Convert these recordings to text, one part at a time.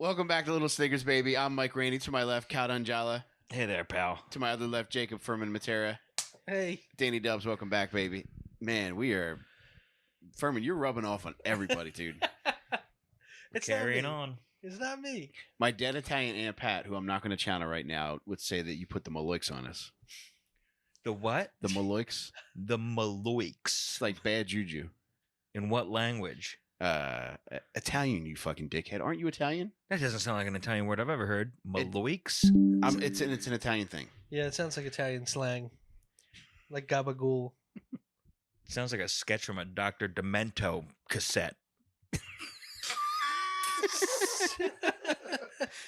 Welcome back to Little Snickers, baby. I'm Mike Rainey. To my left, Cal Dunjala. Hey there, pal. To my other left, Jacob Furman Matera. Hey. Danny Dubs, welcome back, baby. Man, we are... Furman, you're rubbing off on everybody, dude. It's Carrying not me. on. It's not me. My dead Italian Aunt Pat, who I'm not going to channel right now, would say that you put the Maloiks on us. The what? The Maloiks? The Maloiks. It's like bad juju. In what language? Italian, you fucking dickhead. Aren't you Italian? That doesn't sound like an Italian word I've ever heard. Maloiks? It's an Italian thing. Yeah, it sounds like Italian slang. Like gabagool. Sounds like a sketch from a Dr. Demento cassette.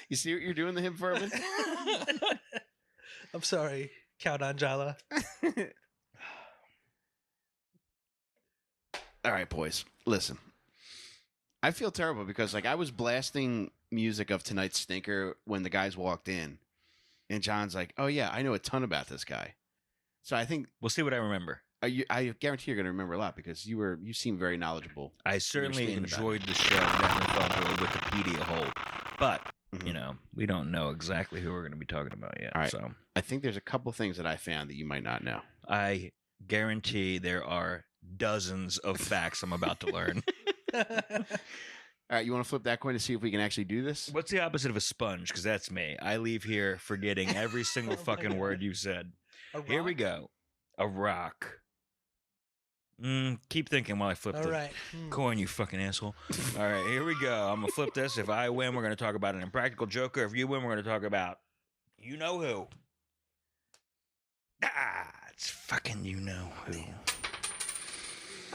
You see what you're doing to him, Furman? I'm sorry, Cow Donjala. All right, boys. Listen. I feel terrible because I was blasting music of tonight's stinker when the guys walked in, and John's like, "Oh yeah, I know a ton about this guy." So I think We'll see what I remember. I guarantee you're going to remember a lot because you seem very knowledgeable. I certainly speaking about enjoyed the show. Definitely fell into a Wikipedia hole. But, we don't know exactly who we're going to be talking about yet. All right. So I think there's a couple things that I found that you might not know. I guarantee there are dozens of facts I'm about to learn. All right, you want to flip that coin to see if we can actually do this? What's the opposite of a sponge? Because that's me. I leave here forgetting every single Oh my fucking God. word you said. A Here we rock? go. A rock. Keep thinking while I flip All the right. coin, you fucking asshole. All right, here we go. I'm going to flip this. If I win, we're going to talk about an impractical joker. If you win, we're going to talk about you know who. It's fucking you know who.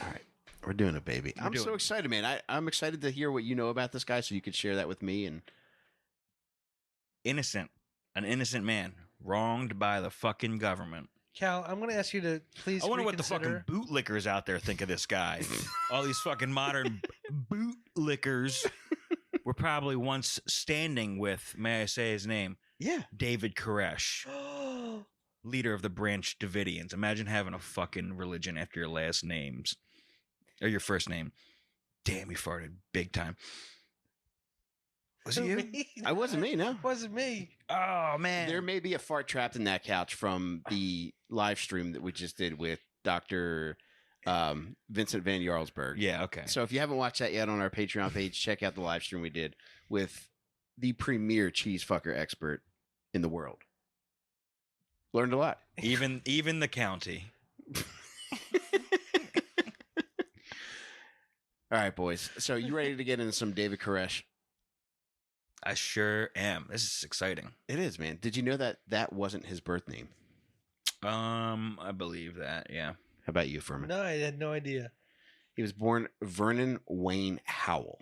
All right, we're doing it, baby. We're I'm doing so it. excited, man. I'm excited to hear what you know about this guy so you could share that with me. And Innocent. An innocent man. Wronged by the fucking government. Cal, I'm going to ask you to please I wonder what the reconsider. fucking bootlickers out there think of this guy. All these fucking modern bootlickers were probably once standing with, may I say his name, yeah, David Koresh, leader of the Branch Davidians. Imagine having a fucking religion after your last names. Or your first name. Damn, he farted big time. Was it you? Me? I wasn't me, no. Wasn't me. Oh, man. There may be a fart trapped in that couch from the live stream that we just did with Dr. Vincent Van Jarlsberg. Yeah, okay. So if you haven't watched that yet on our Patreon page, check out the live stream we did with the premier cheese fucker expert in the world. Learned a lot. Even the county. All right, boys. So you ready to get into some David Koresh? I sure am. This is exciting. It is, man. Did you know that that wasn't his birth name? I believe that, yeah. How about you, Furman? No, I had no idea. He was born Vernon Wayne Howell.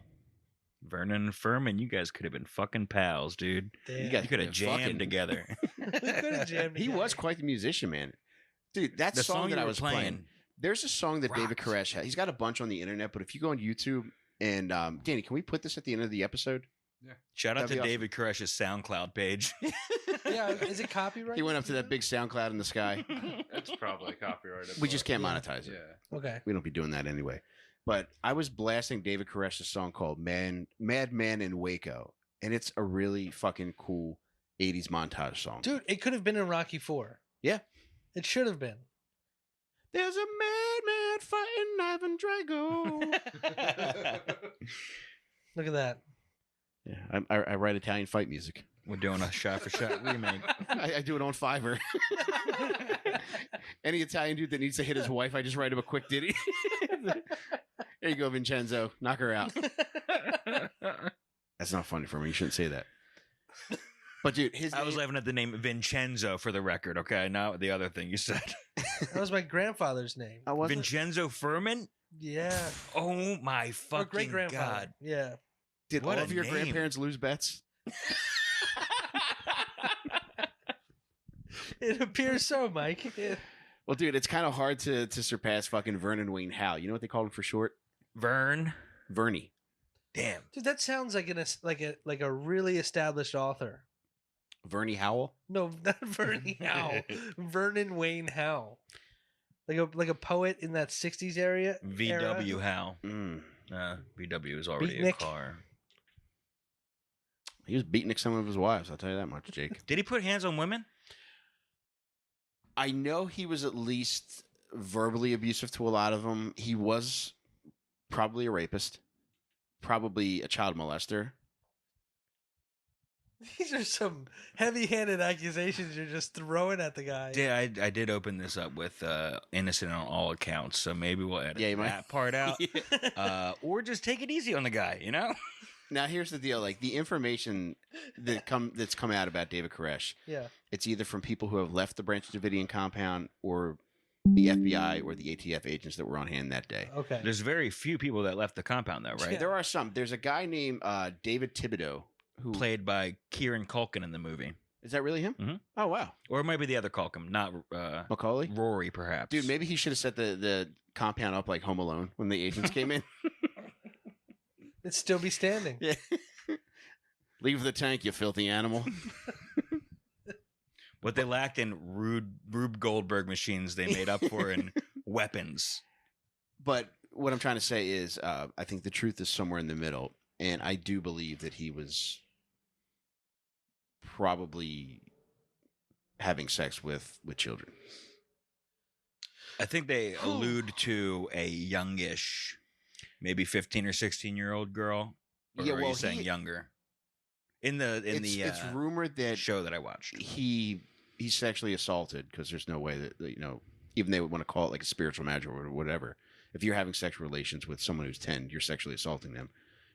Vernon Furman, you guys could have been fucking pals, dude. Damn. You guys You could have Fucking- jammed together. We could have jammed He together. was quite the musician, man. Dude, that The song song that you I were was playing. There's a song that David rocked. Koresh had. He's got a bunch on the internet, but if you go on YouTube and Danny, can we put this at the end of the episode? Shout out That'd to be awesome. David Koresh's SoundCloud page. Yeah, is it copyright? He went up to that big SoundCloud in the sky. That's probably copyrighted. We just can't Yeah. monetize it. Yeah. Okay. We don't be doing that anyway. But I was blasting David Koresh's song called Madman in Waco. And it's a really fucking cool 80s montage song. Dude, it could have been in Rocky 4. Yeah. It should have been. There's a madman fighting Ivan Drago. Look at that. Yeah, I write Italian fight music. We're doing a shot-for-shot remake. I do it on Fiverr. Any Italian dude that needs to hit his wife, I just write him a quick ditty. There you go, Vincenzo. Knock her out. That's not funny for me. You shouldn't say that. But dude, I was laughing at the name Vincenzo for the record, okay? Not the other thing you said. That was my grandfather's name. I wasn't. Vincenzo Furman? Yeah. Oh my Or fucking great grandfather. God. Yeah. Did What all a of your name. grandparents lose bets? It appears so, Mike. Well, dude, it's kind of hard to surpass fucking Vernon Wayne Howell. You know what they called him for short? Vern? Vernie. Damn. Dude, that sounds like like a really established author. Vernie Howell? No, not Vernie Howe. Vernon Wayne Howe. Like a poet in that 60s area. VW Hal. Mm. VW is already a Beatnik. car. He was beating some of his wives. I'll tell you that much, Jake. Did he put hands on women? I know he was at least verbally abusive to a lot of them. He was probably a rapist, probably a child molester. These are some heavy-handed accusations you're just throwing at the guy. Yeah, I did open this up with innocent on all accounts, so maybe we'll edit that part out. Or just take it easy on the guy, you know? Now, here's the deal. Like, the information that's come out about David Koresh, it's either from people who have left the Branch Davidian compound or the FBI or the ATF agents that were on hand that day. Okay. There's very few people that left the compound, though, right? Yeah. There are some. There's a guy named David Thibodeau, who Played by Kieran Culkin in the movie. Is that really him? Mm-hmm. Oh, wow. Or it might be the other Culkin, not Macaulay? Rory, perhaps. Dude, maybe he should have set the compound up like Home Alone when the agents came in. It'd still be standing. Yeah. Leave the tank, you filthy animal. What they lacked in Rube Goldberg machines, they made up for in weapons. But what I'm trying to say is I think the truth is somewhere in the middle. And I do believe that he was probably having sex with children. I think they allude to a youngish, maybe 15 or 16-year-old girl. Or Yeah, are well, you saying younger? It's rumored that show that I watched. He's sexually assaulted, because there's no way that, you know, even they would want to call it like a spiritual marriage or whatever. If you're having sexual relations with someone who's 10, you're sexually assaulting them.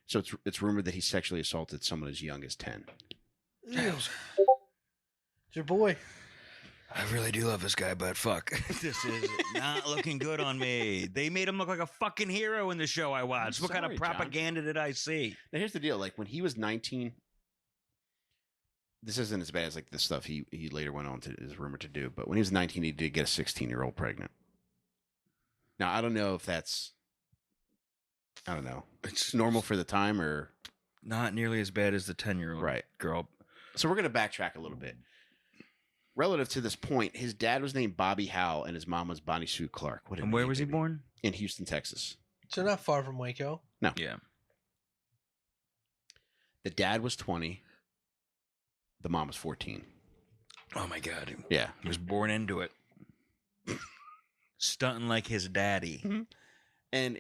So it's rumored that he sexually assaulted someone as young as 10. It's your boy. I really do love this guy, but fuck. This is not looking good on me. They made him look like a fucking hero in the show I watched. What kind of propaganda did I see? Now, here's the deal. Like, when he was 19, this isn't as bad as like the stuff he later went on to is rumored to do, but when he was 19, he did get a 16-year-old pregnant. Now, I don't know if that's, I don't know, it's normal for the time or not nearly as bad as the 10-year-old girl. So we're going to backtrack a little bit. Relative to this point, his dad was named Bobby Howell and his mom was Bonnie Sue Clark. And where was he born? In Houston, Texas. So not far from Waco. No. Yeah. The dad was 20. The mom was 14. Oh my God. Yeah. He was born into it. Stunting like his daddy. Mm-hmm. And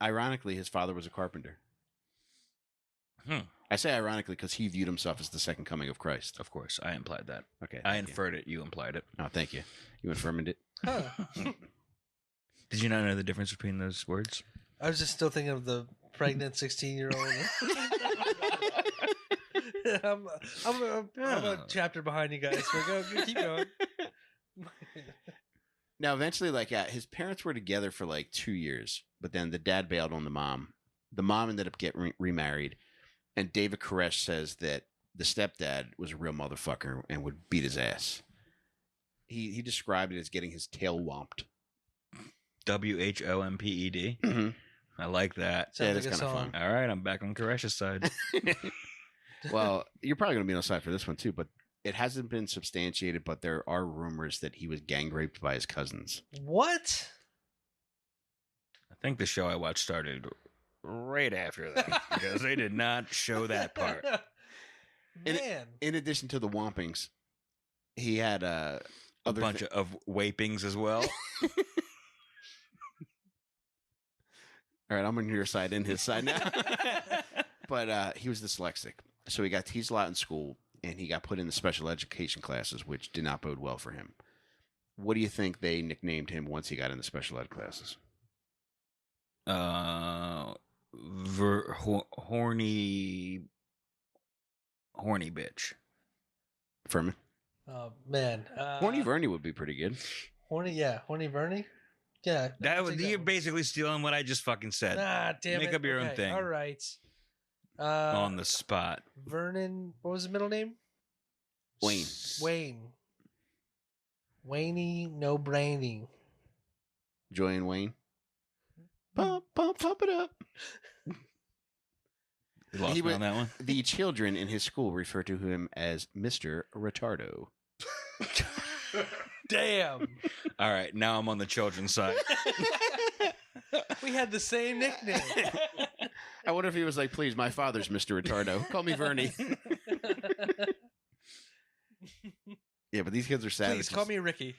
ironically, his father was a carpenter. I say ironically because he viewed himself as the second coming of Christ. Of course, I implied that. Okay. I inferred it. You implied it. Oh, thank you. You affirmed it. Huh. Did you not know the difference between those words? I was just still thinking of the pregnant 16-year-old. I'm a chapter behind you guys. So keep going. Now, eventually, like, his parents were together for like 2 years, but then the dad bailed on the mom. The mom ended up getting remarried, and David Koresh says that the stepdad was a real motherfucker and would beat his ass. He described it as getting his tail womped. WHOMPED. Mm-hmm. I like that. Sounds that's like a kind of song. fun. All right, I'm back on Koresh's side. Well, you're probably going to be on the side for this one too, but it hasn't been substantiated, but there are rumors that he was gang raped by his cousins. What? I think the show I watched started right after that because they did not show that part. Man. In addition to the wompings, he had A bunch of wapings as well. All right, I'm on your side and his side now. But he was dyslexic. So he got teased a lot in school, and he got put in the special education classes, which did not bode well for him. What do you think they nicknamed him once he got in the special ed classes? Horny bitch. Furman? Oh, man. Horny Vernie would be pretty good. Horny Vernie? Yeah. You're basically stealing what I just fucking said. Nah, damn it. Make up your own thing. All right. On the spot. Vernon, what was his middle name? Wayne. Wayne, no brainy. Joy and Wayne? Pump it up. You lost me on that one? The children in his school refer to him as Mr. Retardo. Damn. All right, now I'm on the children's side. We had the same nickname. I wonder if he was like, please, my father's Mr. Retardo. Call me Vernie. Yeah, but these kids are savages. Please call me Ricky.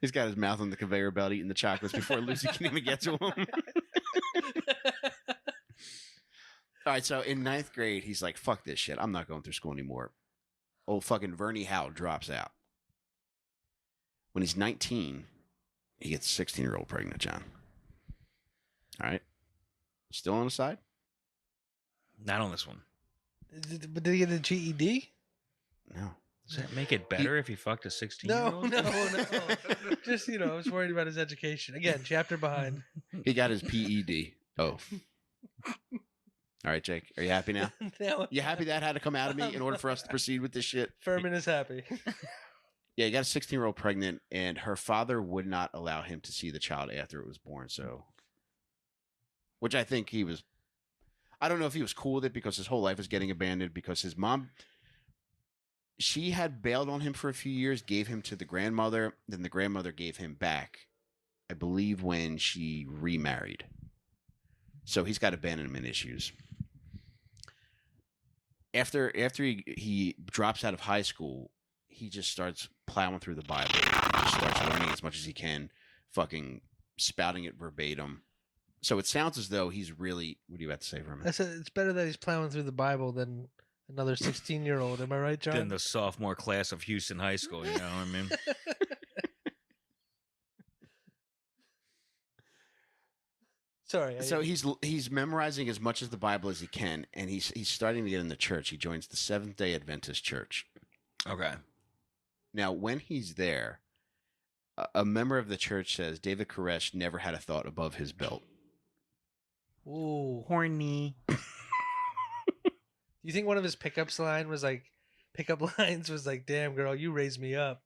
He's got his mouth on the conveyor belt eating the chocolates before Lucy can even get to him. All right, so in 9th grade, he's like, fuck this shit. I'm not going through school anymore. Old fucking Vernie Howe drops out. When he's 19, he gets a 16-year-old pregnant, John. All right. Still on the side? Not on this one. But did he get a GED? No. Does that make it better if he fucked a 16-year-old? No. Just, I was worried about his education. Again, chapter behind. He got his PED. Oh. All right, Jake. Are you happy now? Now, You happy that had to come out of me in order for us to proceed with this shit? Furman is happy. Yeah, he got a 16-year-old pregnant, and her father would not allow him to see the child after it was born. So, which I think he was. I don't know if he was cool with it because his whole life was getting abandoned because his mom. She had bailed on him for a few years, gave him to the grandmother, then the grandmother gave him back, I believe, when she remarried. So he's got abandonment issues. After he drops out of high school, he just starts plowing through the Bible. He just starts learning as much as he can, fucking spouting it verbatim. So it sounds as though he's really... What are you about to say, Vermin? I said it's better that he's plowing through the Bible than another 16-year-old. Am I right, John? Than the sophomore class of Houston High School, you know what I mean? Sorry. So he's memorizing as much of the Bible as he can, and he's starting to get in the church. He joins the Seventh-day Adventist Church. Okay. Now, when he's there, a member of the church says David Koresh never had a thought above his belt. Ooh. Horny. You think one of his pickup lines was like, "Damn girl, you raised me up."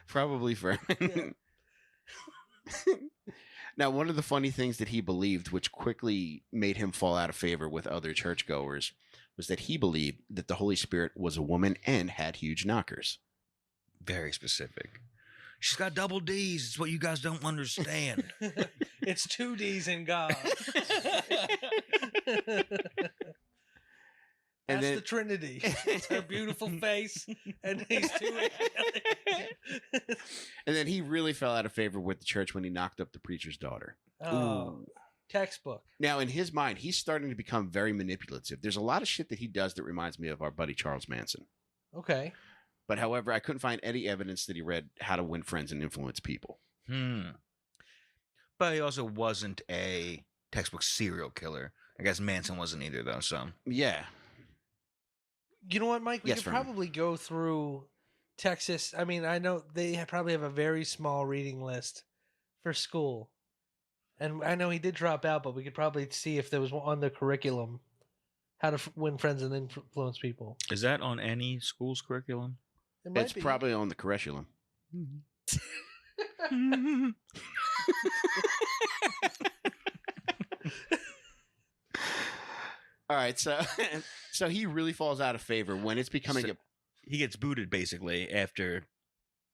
Probably for. Now, one of the funny things that he believed, which quickly made him fall out of favor with other churchgoers, was that he believed that the Holy Spirit was a woman and had huge knockers. Very specific. She's got double D's. It's what you guys don't understand. It's 2 D's in God. And That's then- the Trinity. It's her beautiful face and these 2 And then he really fell out of favor with the church when he knocked up the preacher's daughter. Oh, textbook. Now, in his mind, he's starting to become very manipulative. There's a lot of shit that he does that reminds me of our buddy Charles Manson. Okay. But however, I couldn't find any evidence that he read How to Win Friends and Influence People. But he also wasn't a textbook serial killer. I guess Manson wasn't either, though, so. Yeah. You know what, Mike? We Yes, could Furman. probably go through Texas. I mean, I know they probably have a very small reading list for school. And I know he did drop out, but we could probably see if there was one on the curriculum how to win friends and influence people. Is that on any school's curriculum? It might It's be. probably on the curriculum. All right, so he really falls out of favor when it's becoming So- a... He gets booted, basically, after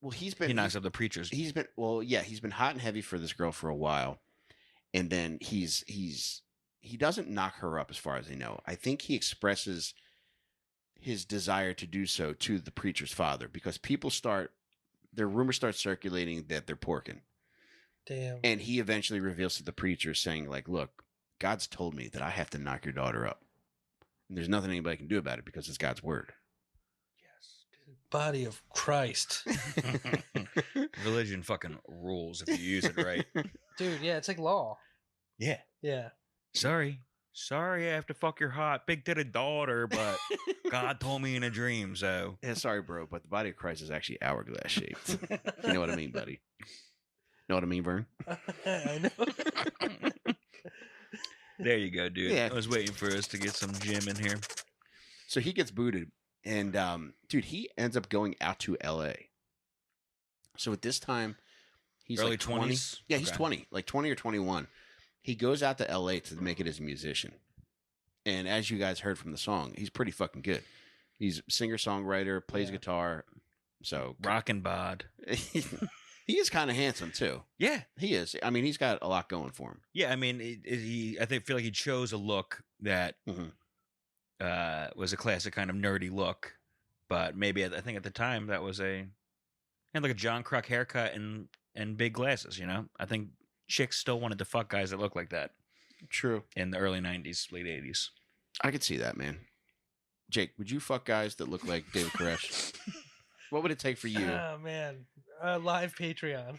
Well, he knocks up the preachers. He's been hot and heavy for this girl for a while, and then he doesn't knock her up as far as I know. I think he expresses his desire to do so to the preacher's father because rumors start circulating that they're porking. Damn. And he eventually reveals to the preacher saying, like, look, God's told me that I have to knock your daughter up. And there's nothing anybody can do about it because it's God's word. Yes. Body of Christ. Religion fucking rules if you use it right. Dude, yeah, it's like law. Yeah. Yeah. Sorry, I have to fuck your hot big-titted daughter, but God told me in a dream, so. Yeah, sorry, bro, but the body of Christ is actually hourglass shaped. You know what I mean, buddy? Know what I mean, Vern? I know. There you go, dude. Yeah. I was waiting for us to get some gym in here. So he gets booted, and dude, he ends up going out to L.A. So at this time, he's Early like 20. 20s? Yeah, he's Okay. 20, like 20 or 21. He goes out to L.A. to make it as a musician. And as you guys heard from the song, he's pretty fucking good. He's a singer-songwriter, plays Yeah. guitar. So Rockin' bod. He is kind of handsome too. Yeah, He is. I mean, he's got a lot going for him. yeah. I mean, feel like he chose a look that Mhm. was a classic kind of nerdy look, but maybe I think at the time that was like a John Kruk haircut and big glasses. You know, I think chicks still wanted to fuck guys that look like that True. in the early '90s, late '80s. I could see that, man. Jake, would you fuck guys that look like David Koresh? What would it take for you? Oh man, live Patreon.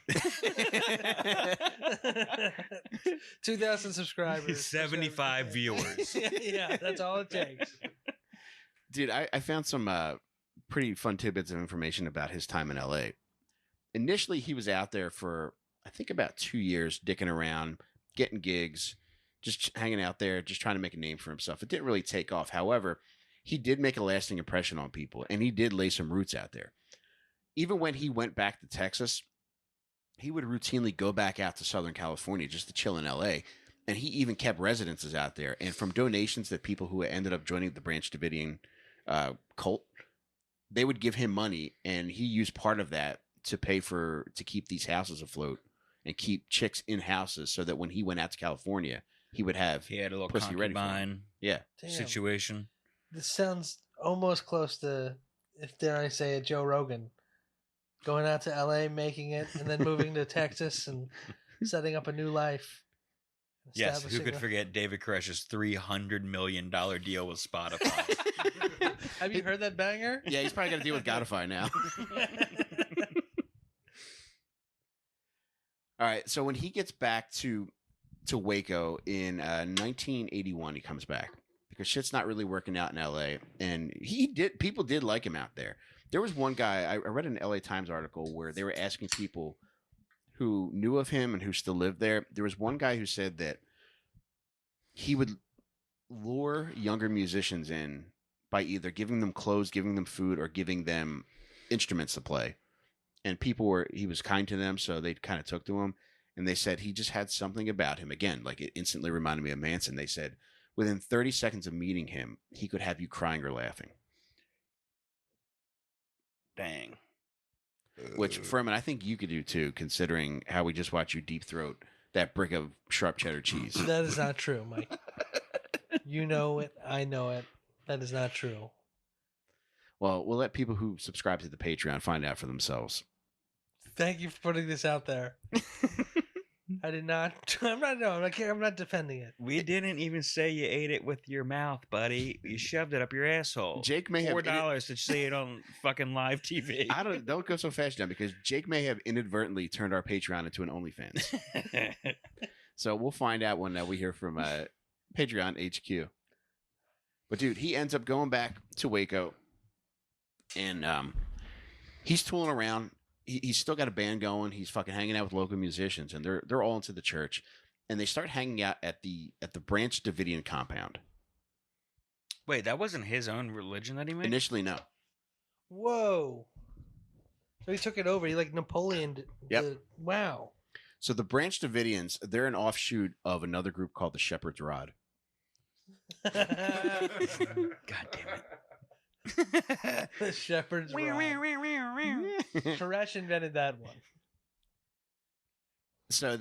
2,000 subscribers. 75 viewers. Yeah, that's all it takes. Dude, I found some pretty fun tidbits of information about his time in LA. Initially, he was out there for, I think, about 2 years, dicking around, getting gigs, just hanging out there, just trying to make a name for himself. It didn't really take off. However, he did make a lasting impression on people, and he did lay some roots out there. Even when he went back to Texas, he would routinely go back out to Southern California just to chill in LA. And he even kept residences out there. And from donations that people who ended up joining the Branch Davidian cult, they would give him money, and he used part of that to pay to keep these houses afloat and keep chicks in houses, so that when he went out to California, he would have He had a little pussy ready for him. concubine Yeah. Damn. situation. This sounds almost close to, if dare I say it, Joe Rogan. Going out to LA, making it, and then moving to Texas and setting up a new life. Yes, who Establishing could forget David Koresh's $300 million deal with Spotify? Have you heard that banger? Yeah, he's probably got to deal with Godify now. All right, so when he gets back to Waco in 1981, he comes back because shit's not really working out in LA, and people did like him out there. There was one guy, I read an LA Times article where they were asking people who knew of him and who still lived there. There was one guy who said that he would lure younger musicians in by either giving them clothes, giving them food, or giving them instruments to play. And he was kind to them, so they kind of took to him. And they said he just had something about him. Again, like it instantly reminded me of Manson. They said within 30 seconds of meeting him, he could have you crying or laughing. Dang. Which, Furman, I think you could do too, considering how we just watched you deep throat that brick of sharp cheddar cheese. That is not true, Mike. You know it. I know it. That is not true. Well, we'll let people who subscribe to the Patreon find out for themselves. Thank you for putting this out there. I did not. I'm not defending it. We didn't even say you ate it with your mouth, buddy. You shoved it up your asshole. Jake may have $4 to say it on fucking live TV. Don't go so fast, John, because Jake may have inadvertently turned our Patreon into an OnlyFans. So we'll find out when we hear from Patreon HQ. But dude, he ends up going back to Waco, and he's tooling around. He's still got a band going. He's fucking hanging out with local musicians, and they're all into the church, and they start hanging out at the Branch Davidian compound. Wait, that wasn't his own religion that he made? Initially, no. Whoa. So he took it over. He like Napoleon. Yep. Wow. So the Branch Davidians, they're an offshoot of another group called the Shepherd's Rod. God damn it. The Shepherd's Rod. Koresh invented that one. So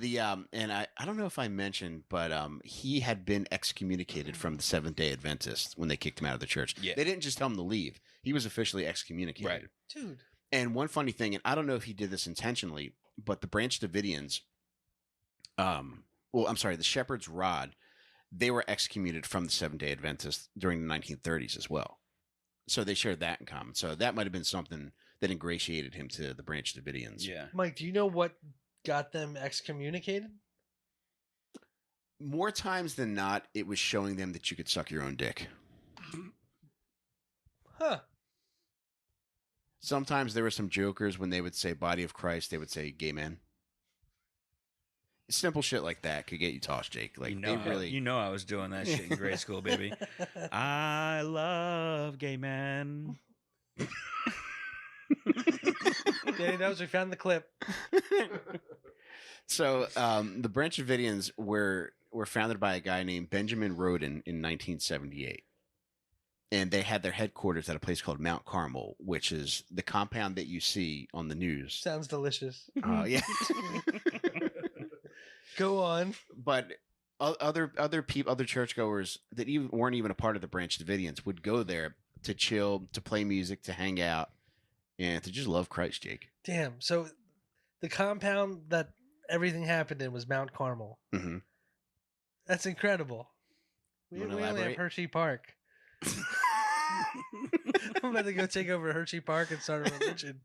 and I don't know if I mentioned, but he had been excommunicated from the Seventh-day Adventists when they kicked him out of the church. Yeah. They didn't just tell him to leave. He was officially excommunicated. Right. Dude. And one funny thing, and I don't know if he did this intentionally, but the Branch Davidians, the Shepherd's Rod, they were excommunicated from the Seventh-day Adventists during the 1930s as well. So they shared that in common. So that might have been something that ingratiated him to the Branch Davidians. Yeah. Mike, do you know what got them excommunicated? More times than not, it was showing them that you could suck your own dick. Huh. Sometimes there were some jokers when they would say body of Christ, they would say gay man. Simple shit like that could get you tossed, Jake. Like you know I was doing that shit in grade school, baby. I love gay men. Danny knows we found the clip. So the Branch Davidians were founded by a guy named Benjamin Roden in 1978. and they had their headquarters at a place called Mount Carmel, which is the compound that you see on the news. Sounds delicious. Yeah. Go on. But other people, other churchgoers that even weren't even a part of the Branch Davidians would go there to chill, to play music, to hang out, and to just love Christ, Jake. Damn. So the compound that everything happened in was Mount Carmel. Mm-hmm. That's incredible. We Wanna only have elaborate? Hershey Park. I'm about to go take over Hershey Park and start a religion.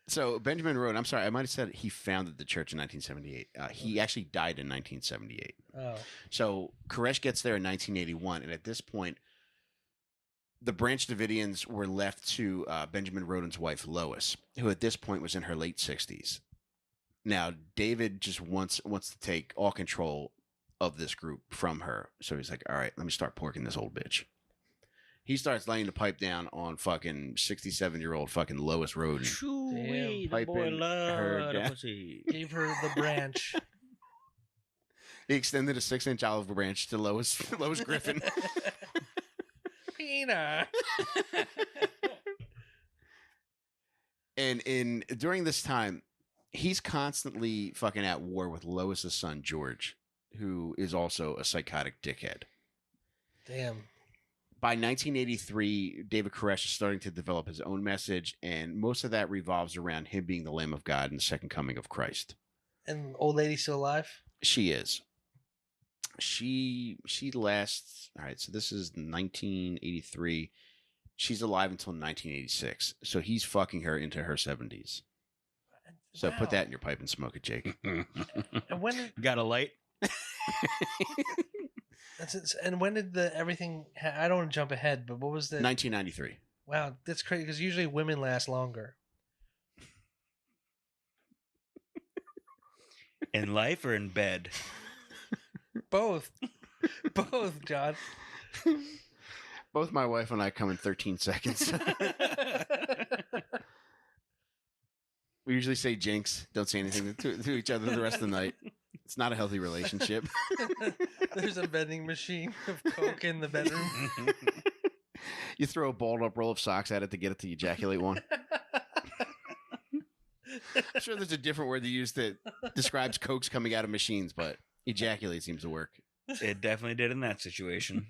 So Benjamin Roden, I'm sorry, I might have said he founded the church in 1978. He actually died in 1978. Oh. So Koresh gets there in 1981, and at this point, the Branch Davidians were left to Benjamin Roden's wife, Lois, who at this point was in her late 60s. Now, David just wants to take all control of this group from her. So he's like, all right, let me start porking this old bitch. He starts laying the pipe down on fucking 67-year-old fucking Lois Roden. Choo-wee, the Piping boy her loved down. the pussy. Gave her the branch. He extended a 6-inch olive branch to Lois Griffin. Pina. And during this time, he's constantly fucking at war with Lois's son, George, who is also a psychotic dickhead. Damn. By 1983, David Koresh is starting to develop his own message, and most of that revolves around him being the Lamb of God and the second coming of Christ. And old lady still alive? She is. She lasts. All right, so this is 1983. She's alive until 1986. So he's fucking her into her 70s. So Wow. put that in your pipe and smoke it, Jake. And when did, Got a light? and when did the everything? I don't want to jump ahead, but what was the? 1993. Wow, that's crazy because usually women last longer. In life or in bed? Both, both, John. Both my wife and I come in 13 seconds. We usually say jinx. Don't say anything to each other the rest of the night. It's not a healthy relationship. There's a vending machine of Coke in the bedroom. You throw a balled up roll of socks at it to get it to ejaculate one. I'm sure there's a different word they use that describes Cokes coming out of machines, but ejaculate seems to work. It definitely did in that situation.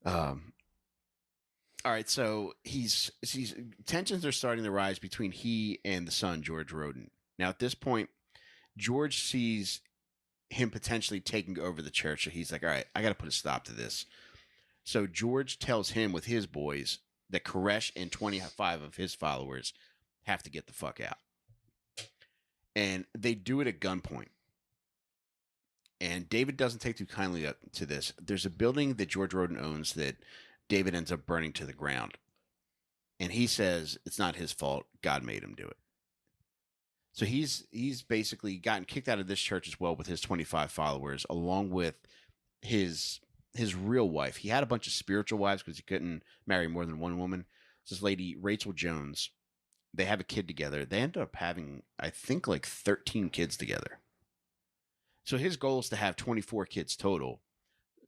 All right, so he's tensions are starting to rise between he and the son, George Roden. Now, at this point, George sees him potentially taking over the church, so he's like, all right, I got to put a stop to this. So George tells him with his boys that Koresh and 25 of his followers have to get the fuck out. And they do it at gunpoint. And David doesn't take too kindly up to this. There's a building that George Roden owns that David ends up burning to the ground. And he says it's not his fault. God made him do it. So he's basically gotten kicked out of this church as well with his 25 followers, along with his real wife. He had a bunch of spiritual wives because he couldn't marry more than one woman. It's this lady, Rachel Jones. They have a kid together. They end up having, I think, like 13 kids together. So his goal is to have 24 kids total,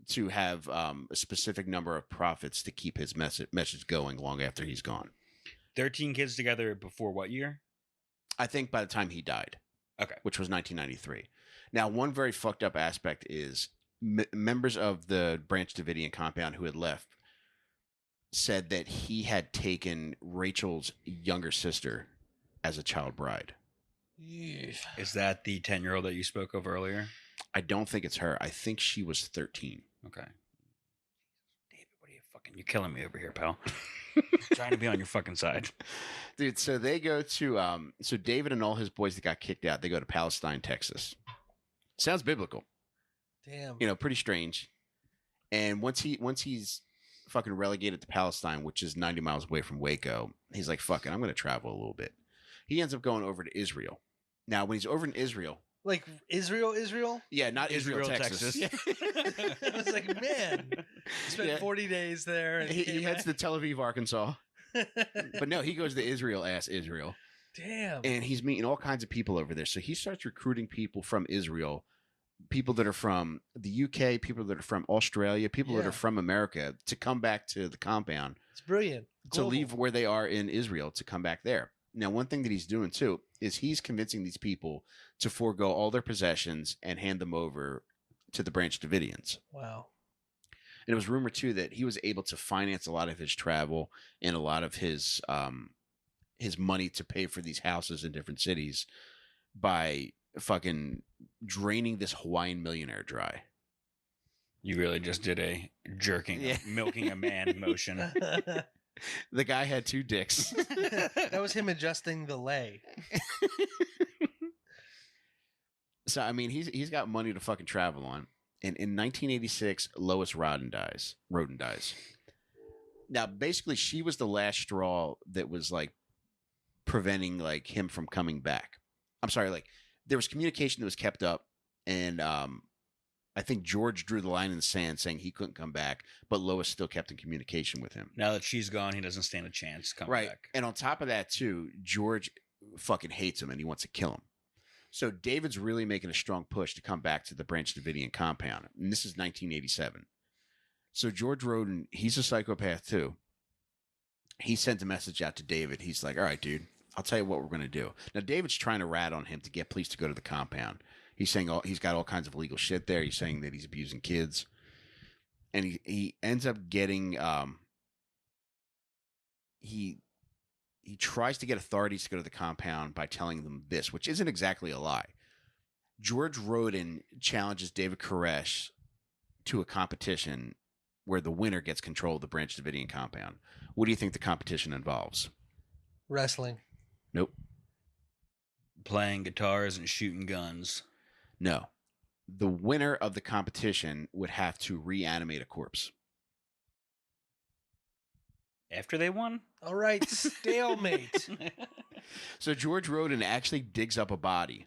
to have a specific number of prophets to keep his message going long after he's gone. 13 kids together before what year? I think by the time he died. Okay. Which was 1993. Now, one very fucked up aspect is members of the Branch Davidian compound who had left said that he had taken Rachel's younger sister as a child bride. Is that the 10-year-old that you spoke of earlier? I don't think it's her. I think she was 13. Okay. David, what are you fucking... You're killing me over here, pal. Trying to be on your fucking side. Dude, so they go to... so David and all his boys that got kicked out, they go to Palestine, Texas. Sounds biblical. Damn. You know, pretty strange. And once he's fucking relegated to Palestine, which is 90 miles away from Waco, he's like, fuck it, I'm going to travel a little bit. He ends up going over to Israel. Now, when he's over in Israel... Like Israel? Yeah, not Israel, Texas. I was like, man, spent 40 days there. And He heads to Tel Aviv, Arkansas. But no, he goes to Israel. Damn. And he's meeting all kinds of people over there. So he starts recruiting people from Israel people that are from the UK, people that are from Australia, people that Yeah. are from America to come back to the compound, It's brilliant. to leave where they are in Israel to come back there. Now, one thing that he's doing too is he's convincing these people to forego all their possessions and hand them over to the Branch Davidians. Wow. And it was rumored too that he was able to finance a lot of his travel and a lot of his money to pay for these houses in different cities by fucking draining this Hawaiian millionaire dry. You really just did a milking a man motion. The guy had 2 dicks. That was him adjusting the lay. So I mean, he's got money to fucking travel on. And in 1986, Lois Roden dies. Now, basically, she was the last straw that was like preventing like him from coming back. I'm sorry, like there was communication that was kept up, and I think George drew the line in the sand, saying he couldn't come back, but Lois still kept in communication with him. Now that she's gone, he doesn't stand a chance coming back. And on top of that, too, George fucking hates him and he wants to kill him. So David's really making a strong push to come back to the Branch Davidian compound. And this is 1987. So George Roden, he's a psychopath too. He sent a message out to David. He's like, all right, dude, I'll tell you what we're going to do. Now, David's trying to rat on him to get police to go to the compound. He's saying he's got all kinds of illegal shit there. He's saying that he's abusing kids. And he ends up getting he tries to get authorities to go to the compound by telling them this, which isn't exactly a lie. George Roden challenges David Koresh to a competition where the winner gets control of the Branch Davidian compound. What do you think the competition involves? Wrestling. Nope. Playing guitars and shooting guns. No. The winner of the competition would have to reanimate a corpse. After they won? All right, stalemate. So George Roden actually digs up a body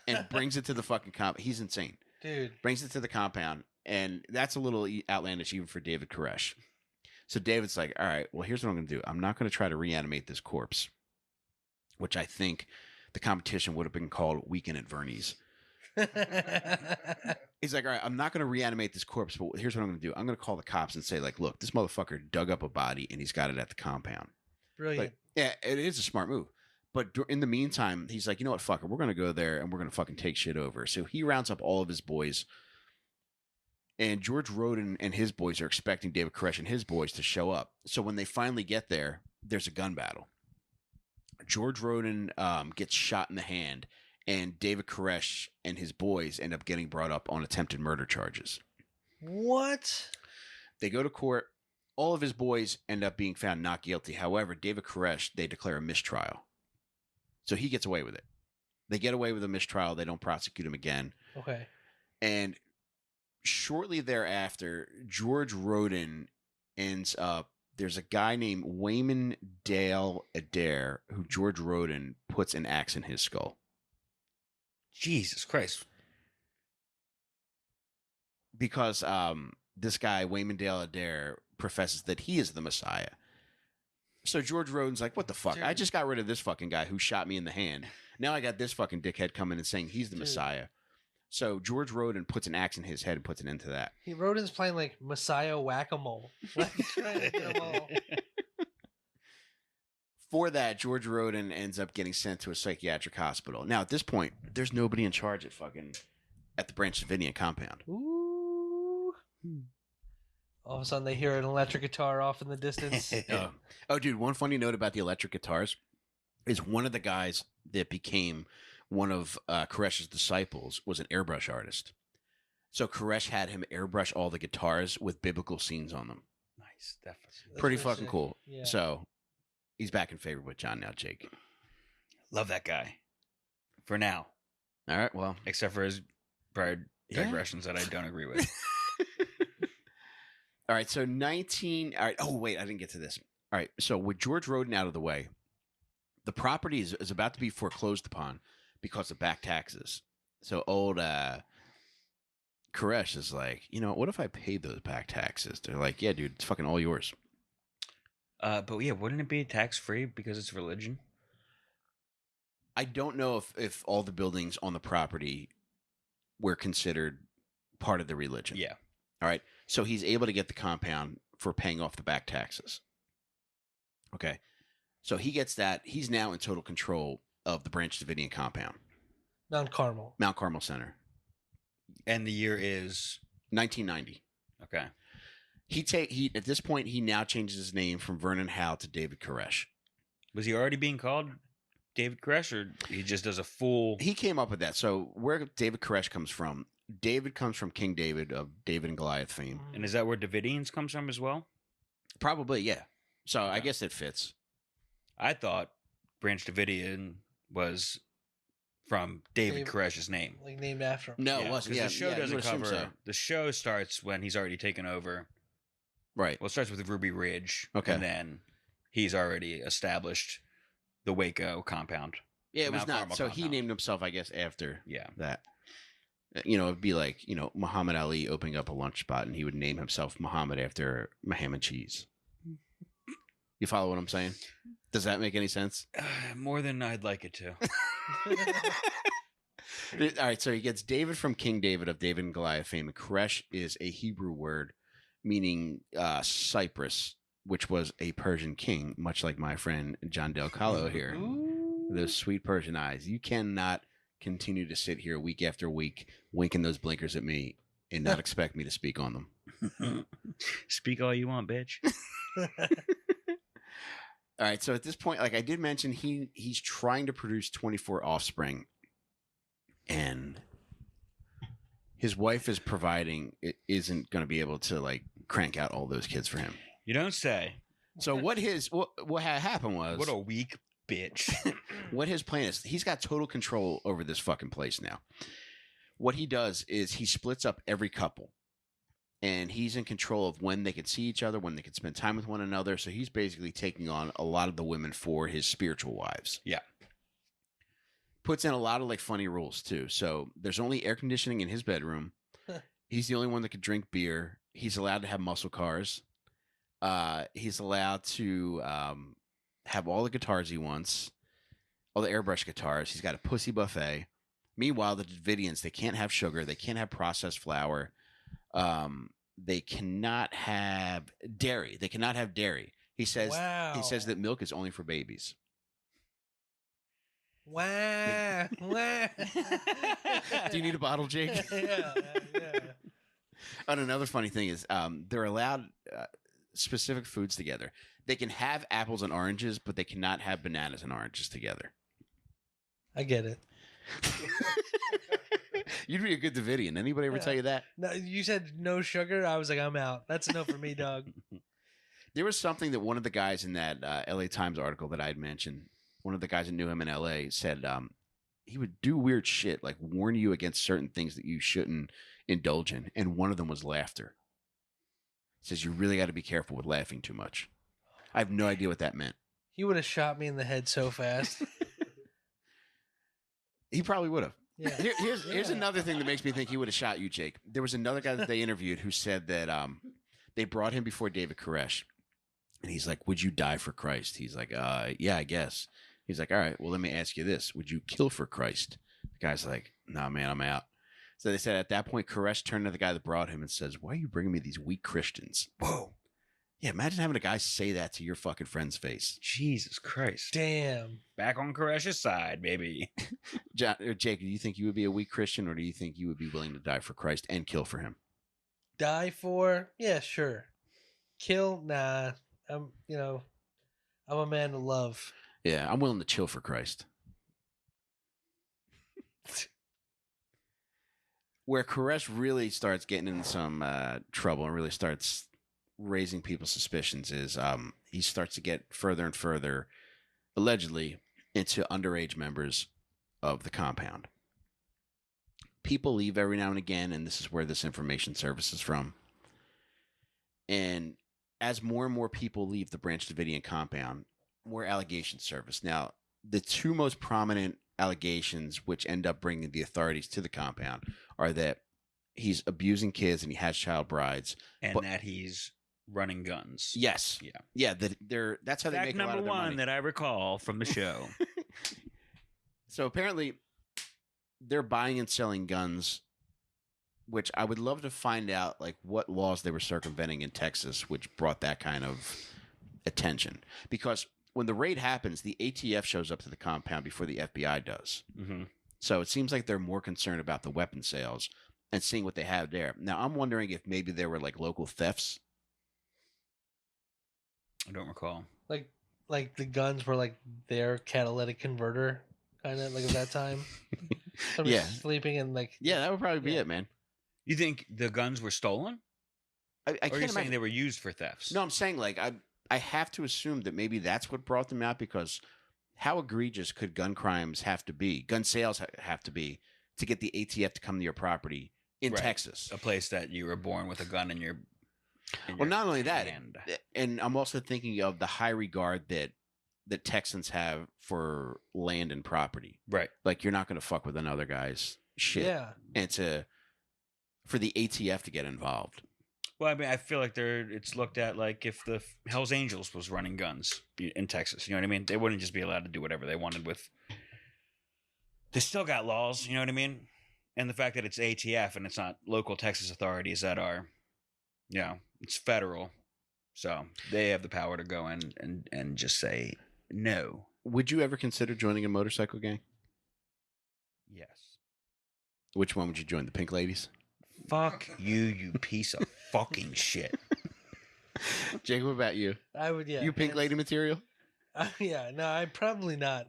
and brings it to the fucking compound. He's insane. Dude. Brings it to the compound, and that's a little outlandish even for David Koresh. So David's like, all right, well, here's what I'm going to do. I'm not going to try to reanimate this corpse, which I think the competition would have been called Weekend at Vernie's. He's like, all right, I'm not going to reanimate this corpse, but here's what I'm going to do. I'm going to call the cops and say, like, look, this motherfucker dug up a body and he's got it at the compound. Brilliant. Like, yeah, it is a smart move. But in the meantime, he's like, you know what, fuck it. We're going to go there and we're going to fucking take shit over. So he rounds up all of his boys. And George Roden and his boys are expecting David Koresh and his boys to show up. So when they finally get there, there's a gun battle. George Roden gets shot in the hand, and David Koresh and his boys end up getting brought up on attempted murder charges. What? They go to court. All of his boys end up being found not guilty. However, David Koresh, they declare a mistrial. So he gets away with it. They get away with a mistrial. They don't prosecute him again. Okay. And shortly thereafter, George Roden ends up, there's a guy named Wayman Dale Adair who George Roden puts an axe in his skull. Jesus Christ. Because this guy, Wayman Dale Adair, professes that he is the Messiah. So George Roden's like, what the fuck? Dude. I just got rid of this fucking guy who shot me in the hand. Now I got this fucking dickhead coming and saying he's the Dude. Messiah. So George Roden puts an axe in his head and puts an end to that. Roden's playing like Messiah Whack-A-Mole. Like, trying to get 'em all. For that, George Roden ends up getting sent to a psychiatric hospital. Now, at this point, there's nobody in charge at the Branch Davidian compound. Ooh. All of a sudden, they hear an electric guitar off in the distance. Oh, dude, one funny note about the electric guitars is one of the guys that became one of Koresh's disciples was an airbrush artist. So Koresh had him airbrush all the guitars with biblical scenes on them. Nice. Definitely. Pretty really fucking sick. cool. Yeah. So he's back in favor with John now, Jake. Love that guy. For now. All right, well. Except for his prior Yeah. digressions that I don't agree with. All right, so 19. All right. Oh, wait, I didn't get to this. All right, so with George Roden out of the way, the property is about to be foreclosed upon because of back taxes. So old Koresh is like, you know, what if I paid those back taxes? They're like, yeah, dude, it's fucking all yours. But yeah, wouldn't it be tax free because it's religion? I don't know if all the buildings on the property were considered part of the religion. Yeah. All right. So he's able to get the compound for paying off the back taxes. Okay. So he gets that. He's now in total control of the Branch Davidian compound. Mount Carmel. Mount Carmel Center. And the year is 1990. okay. He at this point he now changes his name from Vernon Howe to David Koresh. Was he already being called David Koresh, or he just does a full? He came up with that. So where David Koresh comes from? David comes from King David of David and Goliath fame. And is that where Davidians comes from as well? Probably, yeah. So I Okay. guess it fits. I thought Branch Davidian was from David David- Koresh's name. Like named after him. No, it wasn't. Because Yeah, the show yeah, you doesn't would assume cover. so. The show starts when he's already taken over. Right. Well, it starts with Ruby Ridge. Okay. And then he's already established the Waco compound. Yeah, it was Mount not. Carmel So he compound. named himself, I guess, after Yeah. that. It'd be like, Muhammad Ali opening up a lunch spot and he would name himself Muhammad after Muhammad cheese. You follow what I'm saying? Does that make any sense? More than I'd like it to. All right, so he gets David from King David of David and Goliath fame. And Koresh is a Hebrew word meaning Cyprus, which was a Persian king, much like my friend John Del Calo here. Ooh. Those sweet Persian eyes. You cannot continue to sit here week after week winking those blinkers at me and not expect me to speak on them. Speak all you want, bitch. All right, so at this point, like I did mention, he's trying to produce 24 offspring, and his wife is providing isn't going to be able to like crank out all those kids for him. You don't say. So what had happened was What a weak bitch. what his plan is. He's got total control over this fucking place now. What he does is he splits up every couple. And he's in control of when they could see each other, when they could spend time with one another. So he's basically taking on a lot of the women for his spiritual wives. Yeah. Puts in a lot of like funny rules too. So there's only air conditioning in his bedroom. He's the only one that could drink beer. He's allowed to have muscle cars. He's allowed to have all the guitars he wants, all the airbrush guitars. He's got a pussy buffet. Meanwhile, the Davidians, they can't have sugar. They can't have processed flour. They cannot have dairy. They cannot have dairy. He says that milk is only for babies. Wow. Wow. Do you need a bottle, Jake? yeah. And another funny thing is they're allowed specific foods together. They can have apples and oranges, but they cannot have bananas and oranges together. I get it. You'd be a good Davidian. Anybody ever Yeah. tell you that? No, you said no sugar. I was like, I'm out. That's a no for me, dog. There was something that one of the guys in that LA Times article that I had mentioned, one of the guys that knew him in LA said he would do weird shit, like warn you against certain things that you shouldn't indulge in. And one of them was laughter. He says, you really got to be careful with laughing too much. I have no idea what that meant. He would have shot me in the head so fast. He probably would have. Yeah. Here's another thing that makes me think he would have shot you, Jake. There was another guy that they interviewed who said that they brought him before David Koresh. And he's like, would you die for Christ? He's like, yeah, I guess. He's like, all right, well, let me ask you this. Would you kill for Christ? The guy's like, nah, man, I'm out. So they said at that point, Koresh turned to the guy that brought him and says, why are you bringing me these weak Christians? Whoa. Yeah, imagine having a guy say that to your fucking friend's face. Jesus Christ. Damn. Back on Koresh's side, baby. Jake, do you think you would be a weak Christian, or do you think you would be willing to die for Christ and kill for him? Die for? Yeah, sure. Kill? Nah. I'm a man of love. Yeah, I'm willing to chill for Christ. Where Koresh really starts getting in some trouble and really starts raising people's suspicions is he starts to get further and further, allegedly, into underage members of the compound. People leave every now and again, and this is where this information surfaces from. And as more and more people leave the Branch Davidian compound, more allegations surface. Now, the two most prominent allegations which end up bringing the authorities to the compound are that he's abusing kids and he has child brides. And that he's running guns. Yes. Yeah. Yeah, that's how they Fact make a lot number of their one money. that I recall from the show. So apparently they're buying and selling guns which I would love to find out, like, what laws they were circumventing in Texas, which brought that kind of attention. Because when the raid happens, the ATF shows up to the compound before the FBI does. Mm-hmm. So it seems like they're more concerned about the weapon sales and seeing what they have there. Now, I'm wondering if maybe there were like local thefts. I don't recall. Like the guns were like their catalytic converter, kind of like at that time. Somebody Yeah. sleeping in like Yeah, that would probably be Yeah. it, man. You think the guns were stolen? I Or are can't you saying imagine. they were used for thefts? No, I'm saying like I have to assume that maybe that's what brought them out, because how egregious could gun crimes have to be, gun sales have to be, to get the ATF to come to your property in Right. Texas? A place that you were born with a gun in your Well, not only that, hand. and I'm also thinking of the high regard that Texans have for land and property. Right. Like, you're not going to fuck with another guy's shit, Yeah. and for the ATF to get involved. Well, I mean, I feel like it's looked at like if the Hells Angels was running guns in Texas. You know what I mean? They wouldn't just be allowed to do whatever they wanted with. They still got laws. You know what I mean? And the fact that it's ATF and it's not local Texas authorities that are, it's federal. So they have the power to go in and just say no. Would you ever consider joining a motorcycle gang? Yes. Which one would you join? The Pink Ladies? Fuck you, you piece of fucking shit. Jake, what about you? I would. Yeah. You Pink hands- Lady material? Yeah. No, I'm probably not.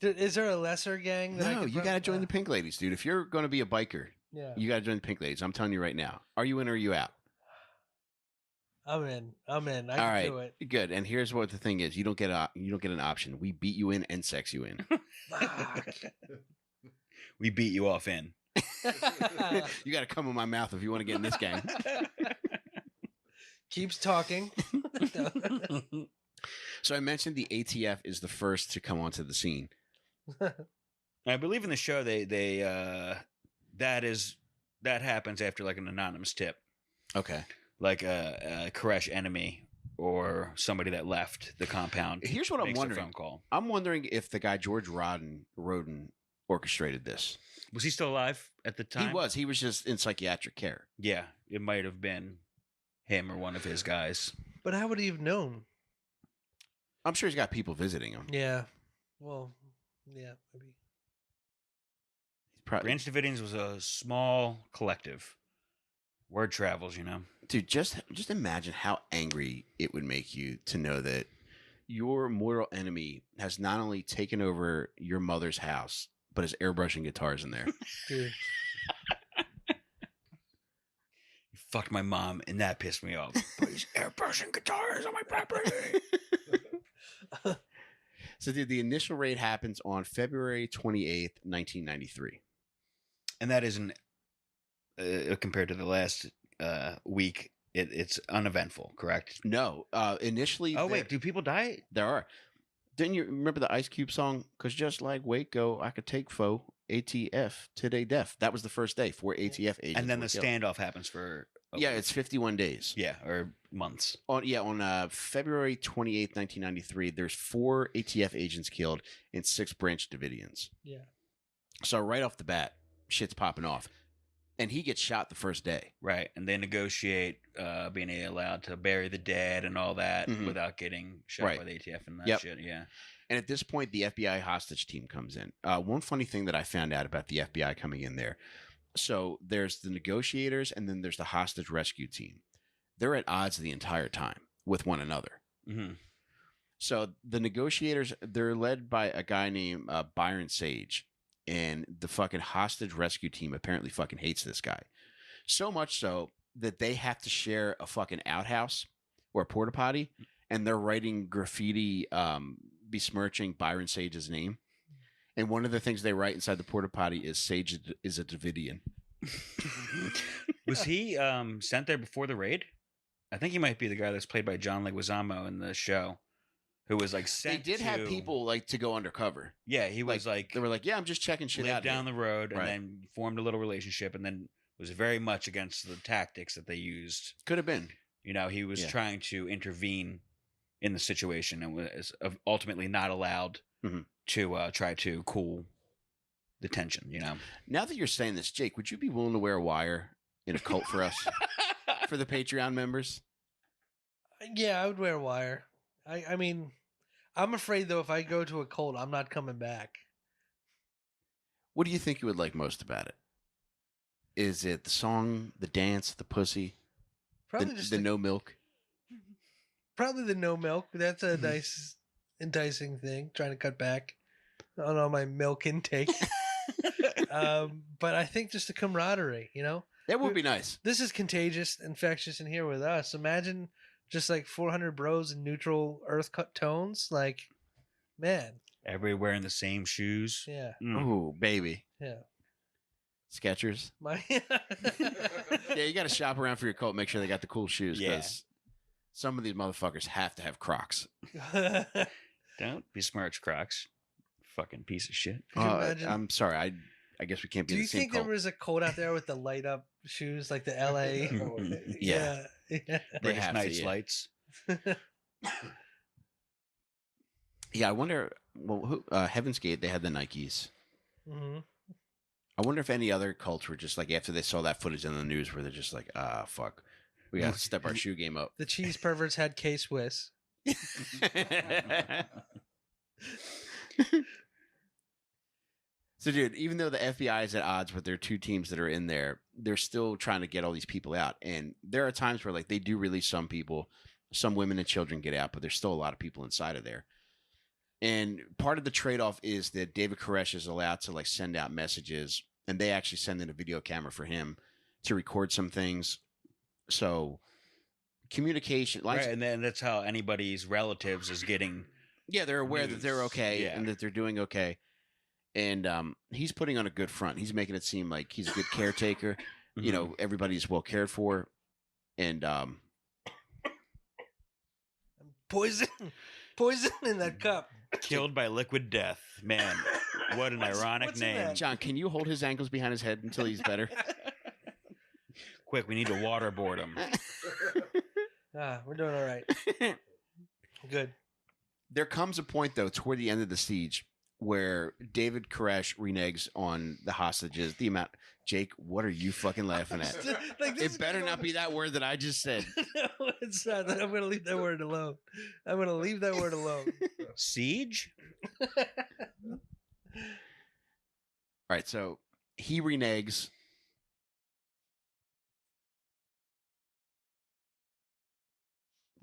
Is there a lesser gang? That I No, could you got to join the Pink Ladies, dude. If you're going to be a biker, Yeah. you got to join the Pink Ladies. I'm telling you right now. Are you in or are you out? I'm in. I All can right, do it. good. And here's what the thing is: you don't get an option. We beat you in and sex you in. Fuck. We beat you off in. You got to come in my mouth if you want to get in this gang. Keeps talking. So I mentioned the ATF is the first to come onto the scene. I believe in the show that happens after like an anonymous tip, Okay. like a Koresh enemy or somebody that left the compound. Here's what I'm makes a wondering. phone call. I'm wondering if the guy George Roden orchestrated this. Was he still alive at the time? He was. He was just in psychiatric care. Yeah, it might have been him or one of his guys. But how would he have known? I'm sure he's got people visiting him. Yeah. Well, yeah, maybe. Probably, Branch Davidians was a small collective. Word travels, dude. Just imagine how angry it would make you to know that your mortal enemy has not only taken over your mother's house, but is airbrushing guitars in there. Dude. You fucked my mom, and that pissed me off. But he's airbrushing guitars on my property. So, dude, the initial raid happens on February 28th, 1993. And that isn't compared to the last week. It's uneventful, correct? No, initially. Oh wait, do people die? There are. Didn't you remember the Ice Cube song? Because just like Waco, I could take foe ATF today death. That was the first day. 4 ATF agents. And then were the killed. standoff happens for a Yeah, week. it's 51 days. Yeah, or months. On February 28th, 1993, there's 4 ATF agents killed and 6 Branch Davidians. Yeah. So right off the bat, shit's popping off. And he gets shot the first day. Right, and they negotiate being allowed to bury the dead and all that Mhm. without getting shot Right. by the ATF and that Yep. shit. Yeah. And at this point, the FBI hostage team comes in. One funny thing that I found out about the FBI coming in there. So there's the negotiators and then there's the hostage rescue team. They're at odds the entire time with one another. Mm-hmm. So the negotiators, they're led by a guy named Byron Sage. And the fucking hostage rescue team apparently fucking hates this guy. So much so that they have to share a fucking outhouse or a porta potty. And they're writing graffiti besmirching Byron Sage's name. And one of the things they write inside the porta potty is Sage is a Davidian. Was he sent there before the raid? I think he might be the guy that's played by John Leguizamo in the show, who was like They sent. did have people like to go undercover. Yeah, he was like They were like, yeah, I'm just checking shit lived out down here. the road and Right. then formed a little relationship, and then was very much against the tactics that they used. Could have been. He was Yeah. trying to intervene in the situation and was ultimately not allowed Mhm. to try to cool the tension, you know. Now that you're saying this, Jake, would you be willing to wear a wire in a cult for us, for the Patreon members? Yeah, I would wear a wire. I mean, I'm afraid though if I go to a cult, I'm not coming back. What do you think you would like most about it? Is it the song, the dance, the pussy, Probably just the no milk? Probably the no milk. That's a nice, enticing thing. Trying to cut back on all my milk intake. But I think just the camaraderie, you know? That would be nice. This is contagious, infectious in here with us. Imagine just like 400 bros in neutral earth cut tones. Like, man. Everybody wearing the same shoes. Yeah. Oh, baby. Yeah. Skechers. My Yeah, you got to shop around for your cult. Make sure they got the cool shoes. Yeah. Because some of these motherfuckers have to have Crocs. Don't besmirch Crocs. Fucking piece of shit. Could you imagine? I'm sorry. I guess we can't be Do in you the same think cult. there was a cult out there with the light up shoes like the LA? Yeah. Yeah. They British have to, Knights yeah. lights. Yeah, I wonder. Well, who, Heaven's Gate, they had the Nikes. Hmm. I wonder if any other cults were just like after they saw that footage in the news, where they're just like, fuck, we got to step our shoe game up. The cheese perverts had K-Swiss. So, dude, even though the FBI is at odds with their two teams that are in there, they're still trying to get all these people out. And there are times where, like, they do release some people, some women and children get out, but there's still a lot of people inside of there. And part of the trade-off is that David Koresh is allowed to, like, send out messages, and they actually send in a video camera for him to record some things. So, communication, Right, and then that's how anybody's relatives is getting. yeah, they're aware that they're news. okay Yeah. and that they're doing okay. And he's putting on a good front. He's making it seem like he's a good caretaker. You know, everybody's well cared for. And Poison in that cup. Killed by liquid death. Man, what an ironic what's in name. that? John, can you hold his ankles behind his head until he's better? Quick, we need to waterboard him. We're doing all right. Good. There comes a point, though, toward the end of the siege where David Koresh reneges on the hostages. The amount. Jake, what are you fucking laughing at? Like, this is It better gonna not go- be that word that I just said. No, it's not. I'm going to leave that word alone. I'm going to leave that word alone. Siege? All right, so he reneges.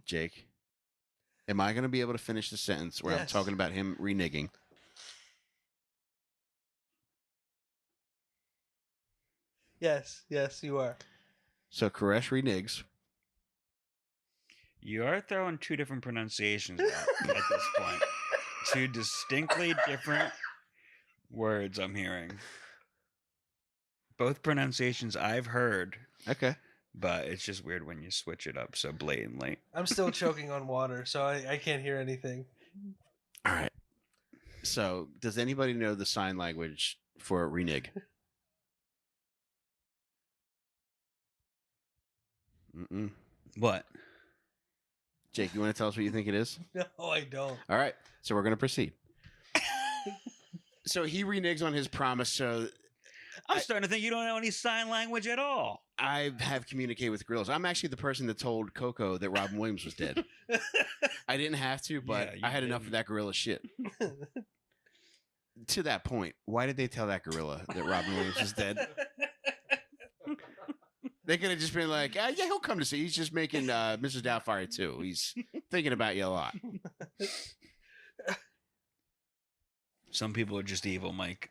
Jake, am I going to be able to finish the sentence where I'm Yes. talking about him reneging? Yes, you are. So Koresh reneges. You are throwing two different pronunciations out at this point. Two distinctly different words I'm hearing. Both pronunciations I've heard, Okay. but it's just weird when you switch it up so blatantly. I'm still choking on water, so I can't hear anything. All right. So does anybody know the sign language for renege? Mm-mm. What? Jake, you want to tell us what you think it is? No, I don't. All right. So we're going to proceed. So he reneges on his promise. So I'm starting to think you don't know any sign language at all. I have communicated with gorillas. I'm actually the person that told Coco that Robin Williams was dead. I didn't have to, but Yeah, you I had enough of didn't. that gorilla shit. To that point, why did they tell that gorilla that Robin Williams was dead? They could have just been like, yeah, he'll come to see. He's just making Mrs. Doubtfire too. He's thinking about you a lot. Some people are just evil, Mike.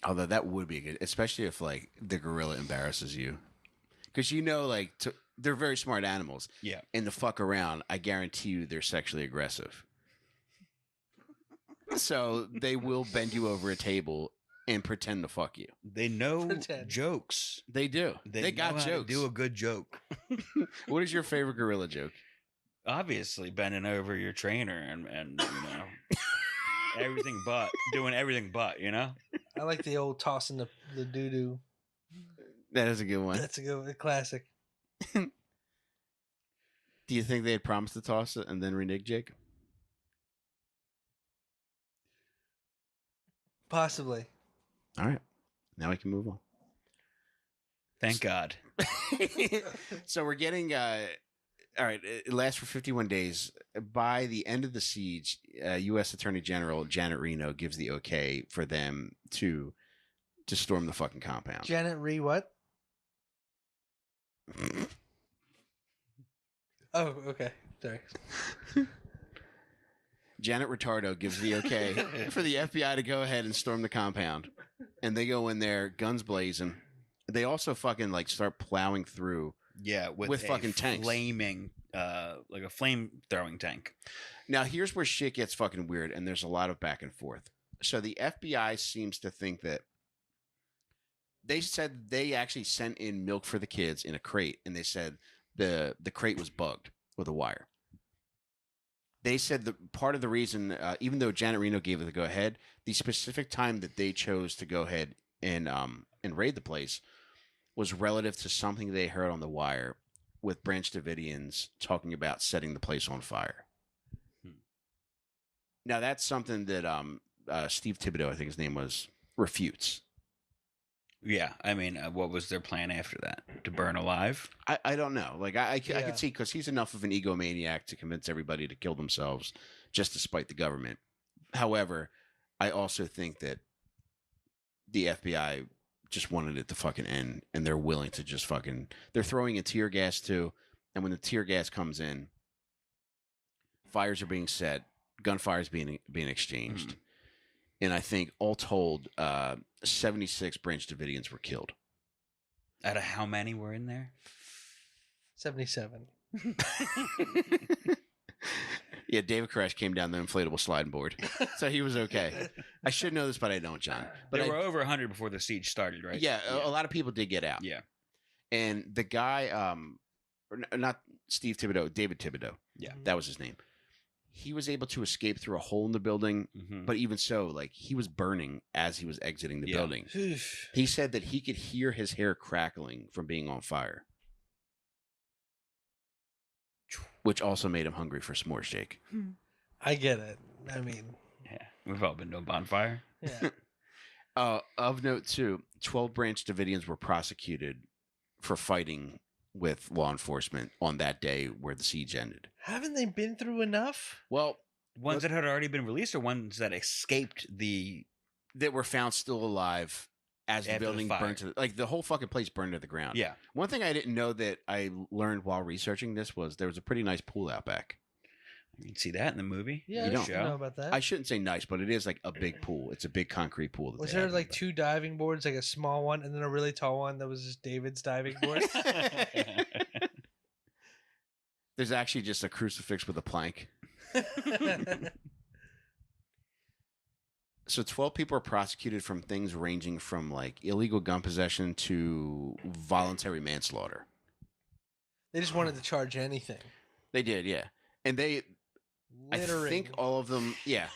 Although that would be good, especially if like the gorilla embarrasses you, because you know, like they're very smart animals. Yeah. And to fuck around, I guarantee you, they're sexually aggressive. So they will bend you over a table and pretend to fuck you. They know Pretend. jokes. They do. They got know how to jokes. do a good joke. What is your favorite gorilla joke? Obviously, bending over your trainer and you know everything but doing everything but, you know. I like the old tossing the doo doo. That is a good one. That's a good classic. Do you think they had promised to toss it and then renege, Jake? Possibly. All right. Now we can move on. Thank God. So we're getting all right, it lasts for 51 days. By the end of the siege, U.S. Attorney General Janet Reno gives the okay for them to storm the fucking compound. Janet Ree what? Oh, okay. Sorry. Janet Retardo gives the okay for the FBI to go ahead and storm the compound. And they go in there, guns blazing. They also fucking like start plowing through. Yeah, with a fucking tanks. Flaming, like a flame throwing tank. Now, here's where shit gets fucking weird, and there's a lot of back and forth. So the FBI seems to think that they said they actually sent in milk for the kids in a crate, and they said the crate was bugged with a wire. They said that part of the reason, even though Janet Reno gave it the go-ahead, the specific time that they chose to go ahead and raid the place was relative to something they heard on the wire with Branch Davidians talking about setting the place on fire. Now, that's something that Steve Thibodeau, I think his name was, refutes. Yeah, I mean, what was their plan after that? To burn alive? I don't know. Like, I could see, because he's enough of an egomaniac to convince everybody to kill themselves just to spite the government. However, I also think that the FBI just wanted it to fucking end, and they're willing to just fucking... They're throwing in tear gas, too, and when the tear gas comes in, fires are being set, gunfire is being exchanged. And I think, all told, 76 Branch Davidians were killed. Out of how many were in there? 77. Yeah, David Koresh came down the inflatable sliding board, so he was okay. I should know this, but I don't, John. But There were over 100 before the siege started, right? Yeah, a lot of people did get out. Yeah. And the guy, not Steve Thibodeau, David Thibodeau. Yeah. That was his name. He was able to escape through a hole in the building, but even so, like, he was burning as he was exiting the building. He said that he could hear his hair crackling from being on fire, which also made him hungry for s'mores shake. I get it. I mean, Yeah. We've all been to a bonfire. yeah. Of note, too, 12 Branch Davidians were prosecuted for fighting with law enforcement on that day where the siege ended. Haven't they been through enough? Well, Ones that had already been released or ones that escaped the... that were found still alive as the After the building fire. burned to like the whole fucking place burned to the ground. Yeah. One thing I didn't know that I learned while researching this was there was a pretty nice pool out back. You can see that in the movie. Yeah, You I don't. should know about that. I shouldn't say nice, but it is like a big pool. It's a big concrete pool. That Was they there have like in the two diving boards, like a small one and then a really tall one that was just David's diving board? back. There's actually just a crucifix with a plank. So 12 people are prosecuted from things ranging from like illegal gun possession to voluntary manslaughter. They just wanted to charge anything. They did, yeah. And I Littering. think all of them, yeah.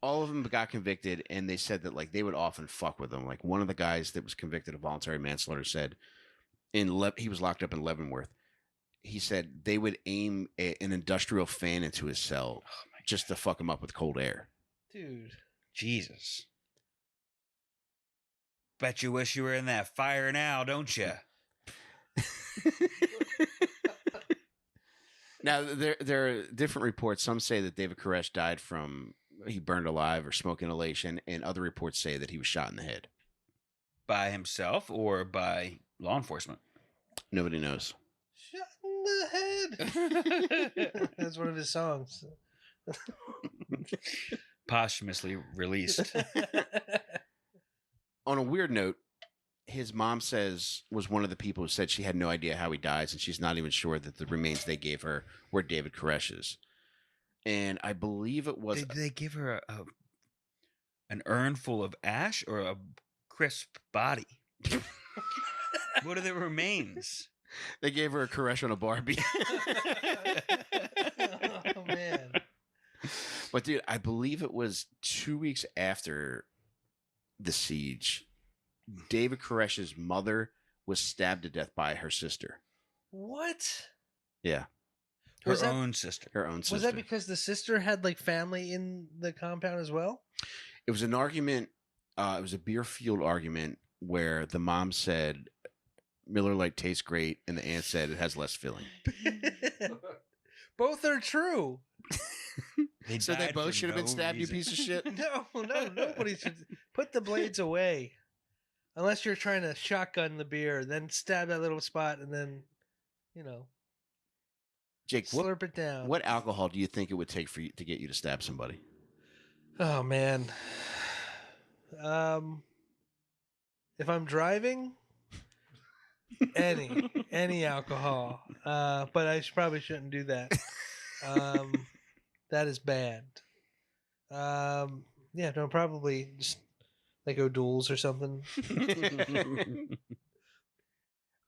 All of them got convicted, and they said that like they would often fuck with them. Like one of the guys that was convicted of voluntary manslaughter said, he was locked up in Leavenworth. He said they would aim an industrial fan into his cell just to fuck him up with cold air. Dude. Jesus. Bet you wish you were in that fire now, don't you? Now there are different reports. Some say that David Koresh died from he burned alive or smoke inhalation, and other reports say that he was shot in the head. By himself or by law enforcement? Nobody knows. Shot in the head. That's one of his songs. Posthumously released. On a weird note, his mom was one of the people who said she had no idea how he dies, and she's not even sure that the remains they gave her were David Koresh's. And I believe it was... Did they give her an urn full of ash or a crisp body? What are the remains? They gave her a Koresh on a Barbie. Oh, man. But, dude, I believe it was 2 weeks after the siege, David Koresh's mother was stabbed to death by her sister. What? Yeah, Her Was that- own sister. her own sister. Was that because the sister had like family in the compound as well? It was an argument. It was a beer-fueled argument where the mom said Miller Lite tastes great, and the aunt said it has less filling. Both are true. So they died both for should have been no stabbed, reason. you piece of shit. No, nobody should put the blades away. Unless you're trying to shotgun the beer, then stab that little spot and then, Jake, slurp it down. what alcohol do you think it would take for you to get you to stab somebody? Oh man. If I'm driving, any alcohol. But I probably shouldn't do that. That is bad. Yeah, no, probably just like O'Doul's or something.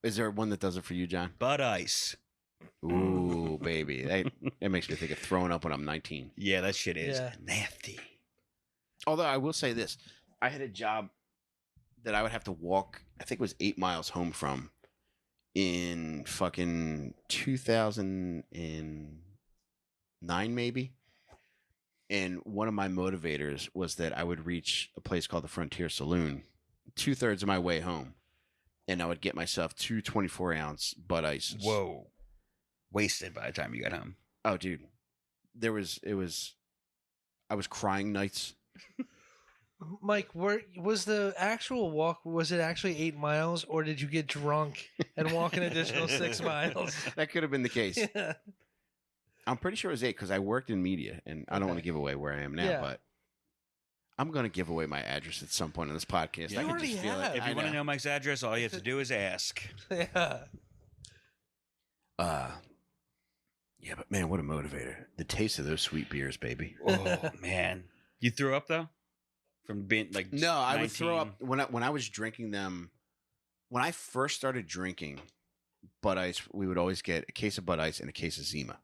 Is there one that does it for you, John? Bud Ice. Ooh, baby. That makes me think of throwing up when I'm 19. Yeah, that shit is Yeah. nasty. Although I will say this. I had a job that I would have to walk, I think it was 8 miles home from, in fucking 2009, maybe. And one of my motivators was that I would reach a place called the Frontier Saloon 2/3 of my way home. And I would get myself 2 24-ounce Bud Ices. Whoa. Wasted by the time you got home. Oh, dude. I was crying nights. Mike, was the actual walk, was it actually 8 miles, or did you get drunk and walk an additional 6 miles? That could have been the case. Yeah. I'm pretty sure it was 8 because I worked in media, and I don't want to Okay. give away where I am now, Yeah. but I'm going to give away my address at some point on this podcast. You I can already just feel have. it. If you want to know Mike's address, all you have to do is ask. Yeah. Yeah, but man, what a motivator. The taste of those sweet beers, baby. Oh, man. You threw up, though? From being like No, I would throw 19? up when I was drinking them. When I first started drinking Bud Ice, we would always get a case of Bud Ice and a case of Zima.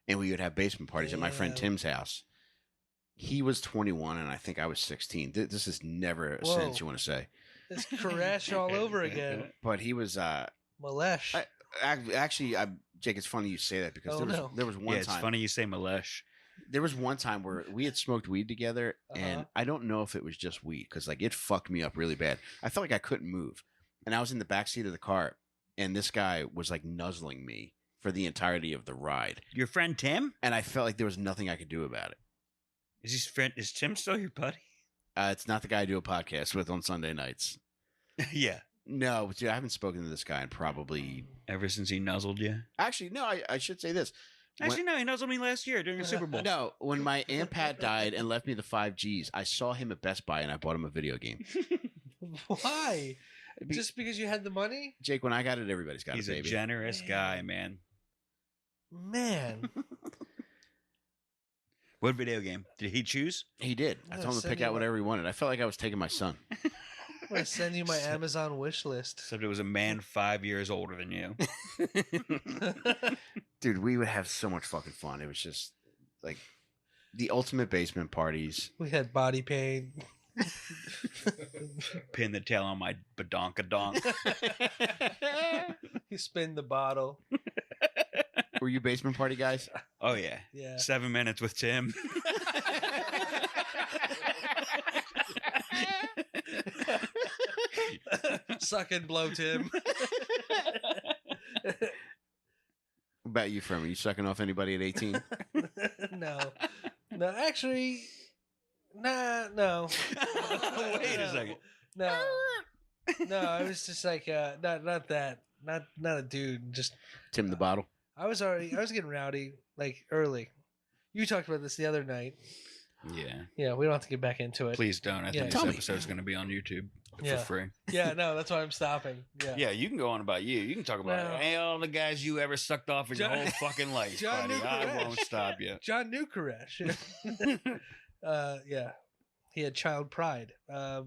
And we would have basement parties at my friend Yeah. Tim's house. He was 21 and I think I was 16. This is never a Whoa. sentence you want to say. It's Koresh all over again. But he was Malesh. actually Jake, it's funny you say that because Oh, there was one Yeah, it's time. funny you say Malesh. There was one time where we had smoked weed together, and Uh-huh. I don't know if it was just weed because like it fucked me up really bad. I felt like I couldn't move, and I was in the back seat of the car, and this guy was like nuzzling me for the entirety of the ride, Your friend Tim? and I felt like there was nothing I could do about it. Is Tim still your buddy? It's not the guy I do a podcast with on Sunday nights. Yeah. No, dude, I haven't spoken to this guy in probably. Ever since he nuzzled you? Actually, no, I should say this. Actually, no, he nuzzled me last year during the Super Bowl. No, when my Aunt Pat died and left me the 5Gs, I saw him at Best Buy and I bought him a video game. Why? Just because you had the money? Jake, when I got it, everybody's got He's it, a baby. generous guy, man. Man. What video game did he choose? He did. I Yeah, told him to send pick me out my- whatever he wanted. I felt like I was taking my son. I'm going to send you my Amazon wish list. Except it was a man 5 years older than you. Dude, we would have so much fucking fun. It was just like the ultimate basement parties. We had body pain. Pin the tail on my badonkadonk. You spin the bottle. Were you basement party guys? Oh, yeah. Yeah. 7 minutes with Tim. Suck and blow, Tim. What about you, Furman? You sucking off anybody at 18? No. No, actually, no. Wait a second. No. No, I was just like, not that. Not a dude. Just, Tim the Bottle? I was getting rowdy, like, early. You talked about this the other night. Yeah. Yeah, we don't have to get back into it. Please don't. I Yeah. think Tell this me. episode's going to be on YouTube Yeah. for free. Yeah, no, that's why I'm stopping. Yeah. Yeah, you can go on about you. You can talk about No. hey, all the guys you ever sucked off in your John- whole fucking life, John buddy. I Newcomb. won't stop you. John knew Koresh. Yeah. He had child pride. All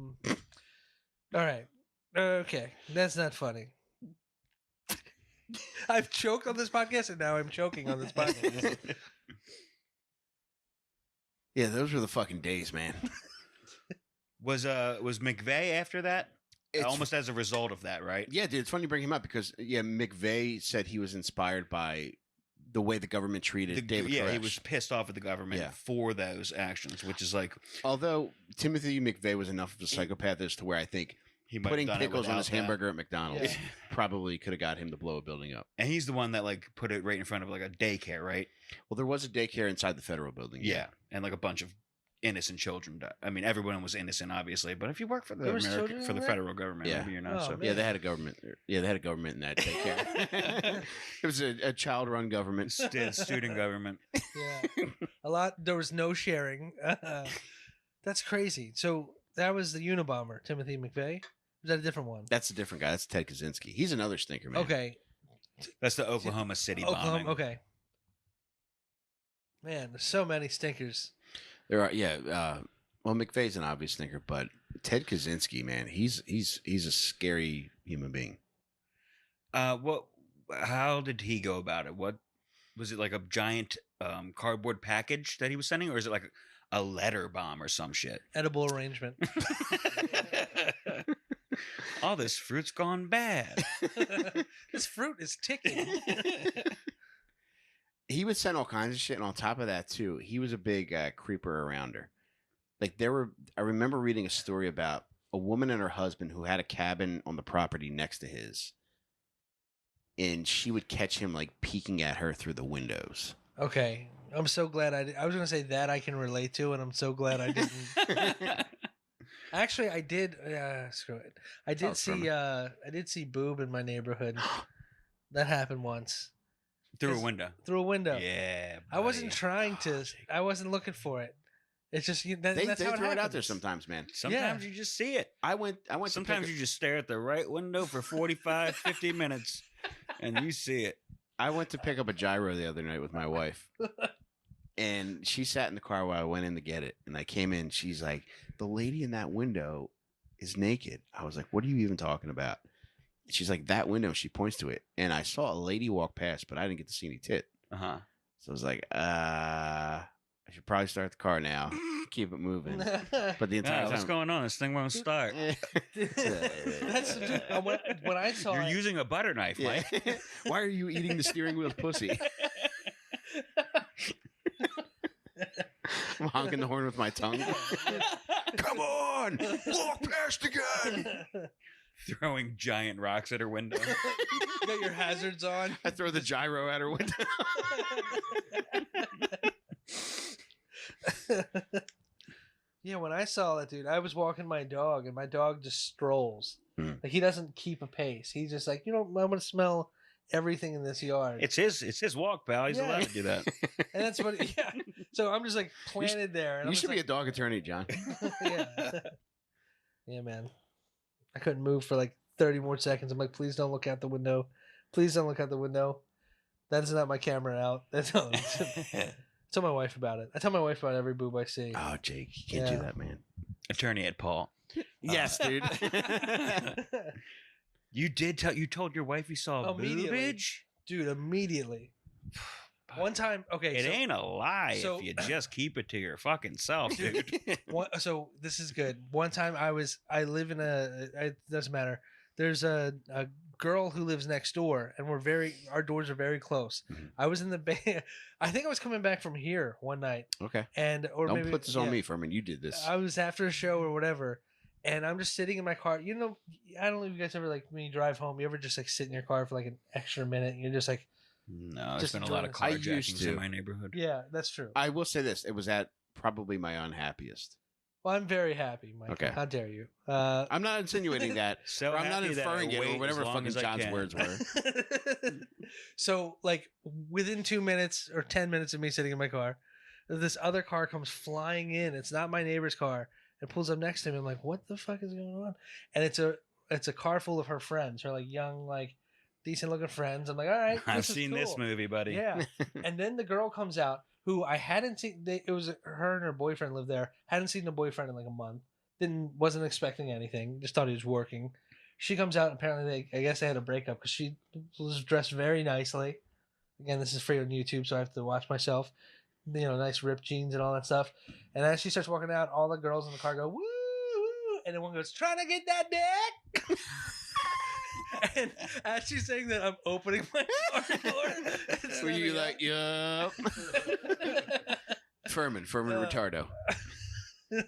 right. Okay. That's not funny. I've choked on this podcast and now I'm choking on this podcast. Yeah, those were the fucking days, man. Was McVeigh after that? It's- Almost as a result of that, right? Yeah, dude, it's funny you bring him up because, yeah, McVeigh said he was inspired by the way the government treated David Koresh. he was pissed off at the government for those actions, which is like. Although Timothy McVeigh was enough of a psychopath as to where I think he might putting have done pickles on his that. hamburger at McDonald's probably could have got him to blow a building up. And he's the one that like put it right in front of like a daycare, right? Well, there was a daycare inside the federal building. Yeah, and like a bunch of innocent children. I mean, everyone was innocent, obviously, but if you work for the federal government, maybe you're not. Yeah, they had a government. Yeah, they had a government in that daycare. It was a child-run government, student government. Yeah, there was no sharing. That's crazy. So that was the Unabomber, Timothy McVeigh. Was that a different one? That's a different guy. That's Ted Kaczynski. He's another stinker, man. Okay, that's the Oklahoma City bombing. Okay, man, there's so many stinkers. There are, well, McVeigh's an obvious stinker, but Ted Kaczynski, man, he's a scary human being. How did he go about it? What was it, like a giant cardboard package that he was sending, or is it like a letter bomb or some shit? Edible arrangement. All this fruit's gone bad. This fruit is ticking. He would send all kinds of shit, and on top of that, too, he was a big creeper arounder. Like I remember reading a story about a woman and her husband who had a cabin on the property next to his, and she would catch him like peeking at her through the windows. Okay, I'm so glad I was gonna say that I can relate to, and I'm so glad I didn't. Actually, I did. Screw it. I did see boob in my neighborhood. That happened once. Through a window. Through a window. Yeah. I wasn't trying to. I wasn't looking for it. It's just they that's how throw it out there sometimes, man. Sometimes you just see it. I went. Sometimes you just stare at the right window for 45, 50 minutes, and you see it. I went to pick up a gyro the other night with my wife, and she sat in the car while I went in to get it. And I came in. She's like, "The lady in that window is naked." I was like, "What are you even talking about?" She's like, "That window." She points to it, and I saw a lady walk past, but I didn't get to see any tit. So I was like, I should probably start the car now. Keep it moving. But the entire time, what's going on? This thing won't start. That's when I saw. You're using a butter knife, Mike. Why are you eating the steering wheel pussy? I'm honking the horn with my tongue. Come on, walk past again. Throwing giant rocks at her window. You got your hazards on. I throw the gyro at her window. Yeah, when I saw that, dude, I was walking my dog, and my dog just strolls. Like, he doesn't keep a pace. He's just like, I'm going to smell everything in this yard. It's his walk, pal. He's allowed to do that. And that's what, So I'm just like planted there. And you should be a dog attorney, John. Yeah, man. I couldn't move for like 30 more seconds. I'm like, please don't look out the window. Please don't look out the window. That is not my camera out. That's all. Tell my wife about it. I tell my wife about every boob I see. Oh, Jake, you can't do that, man. Attorney at Paul. Yes, dude. You told your wife you saw boobage? Dude, immediately. One time, okay. It ain't a lie if you just keep it to your fucking self, dude. So this is good. One time I live in it doesn't matter. There's a girl who lives next door, and our doors are very close. Mm-hmm. I was in the Bay. I think I was coming back from here one night. Okay. Don't maybe put this on me, Furman. You did this. I was after a show or whatever, and I'm just sitting in my car. I don't know if you guys ever, like, when you drive home, you ever just like sit in your car for like an extra minute, and you're just like. No, there's been a lot of carjackings in my neighborhood. Yeah, that's true. I will say this. It was at probably my unhappiest. Well, I'm very happy, Mike. Okay. How dare you? I'm not insinuating that. Or I'm not inferring it or whatever fucking John's words were. So, like, within 2 minutes or 10 minutes of me sitting in my car, this other car comes flying in. It's not my neighbor's car. It pulls up next to me. I'm like, what the fuck is going on? And it's a car full of her friends. Her, like, young, like, decent looking friends. I'm like, all right, I've seen this movie, buddy. Yeah. And then the girl comes out who I hadn't seen. It was her and her boyfriend lived there. Hadn't seen the boyfriend in like a month. Wasn't expecting anything. Just thought he was working. She comes out. Apparently, I guess they had a breakup because she was dressed very nicely. Again, this is free on YouTube, so I have to watch myself. Nice ripped jeans and all that stuff. And as she starts walking out, all the girls in the car go, woo, woo, and then one goes, trying to get that dick. And as she's saying that, I'm opening my car door. Were you like, yup? Furman Retardo.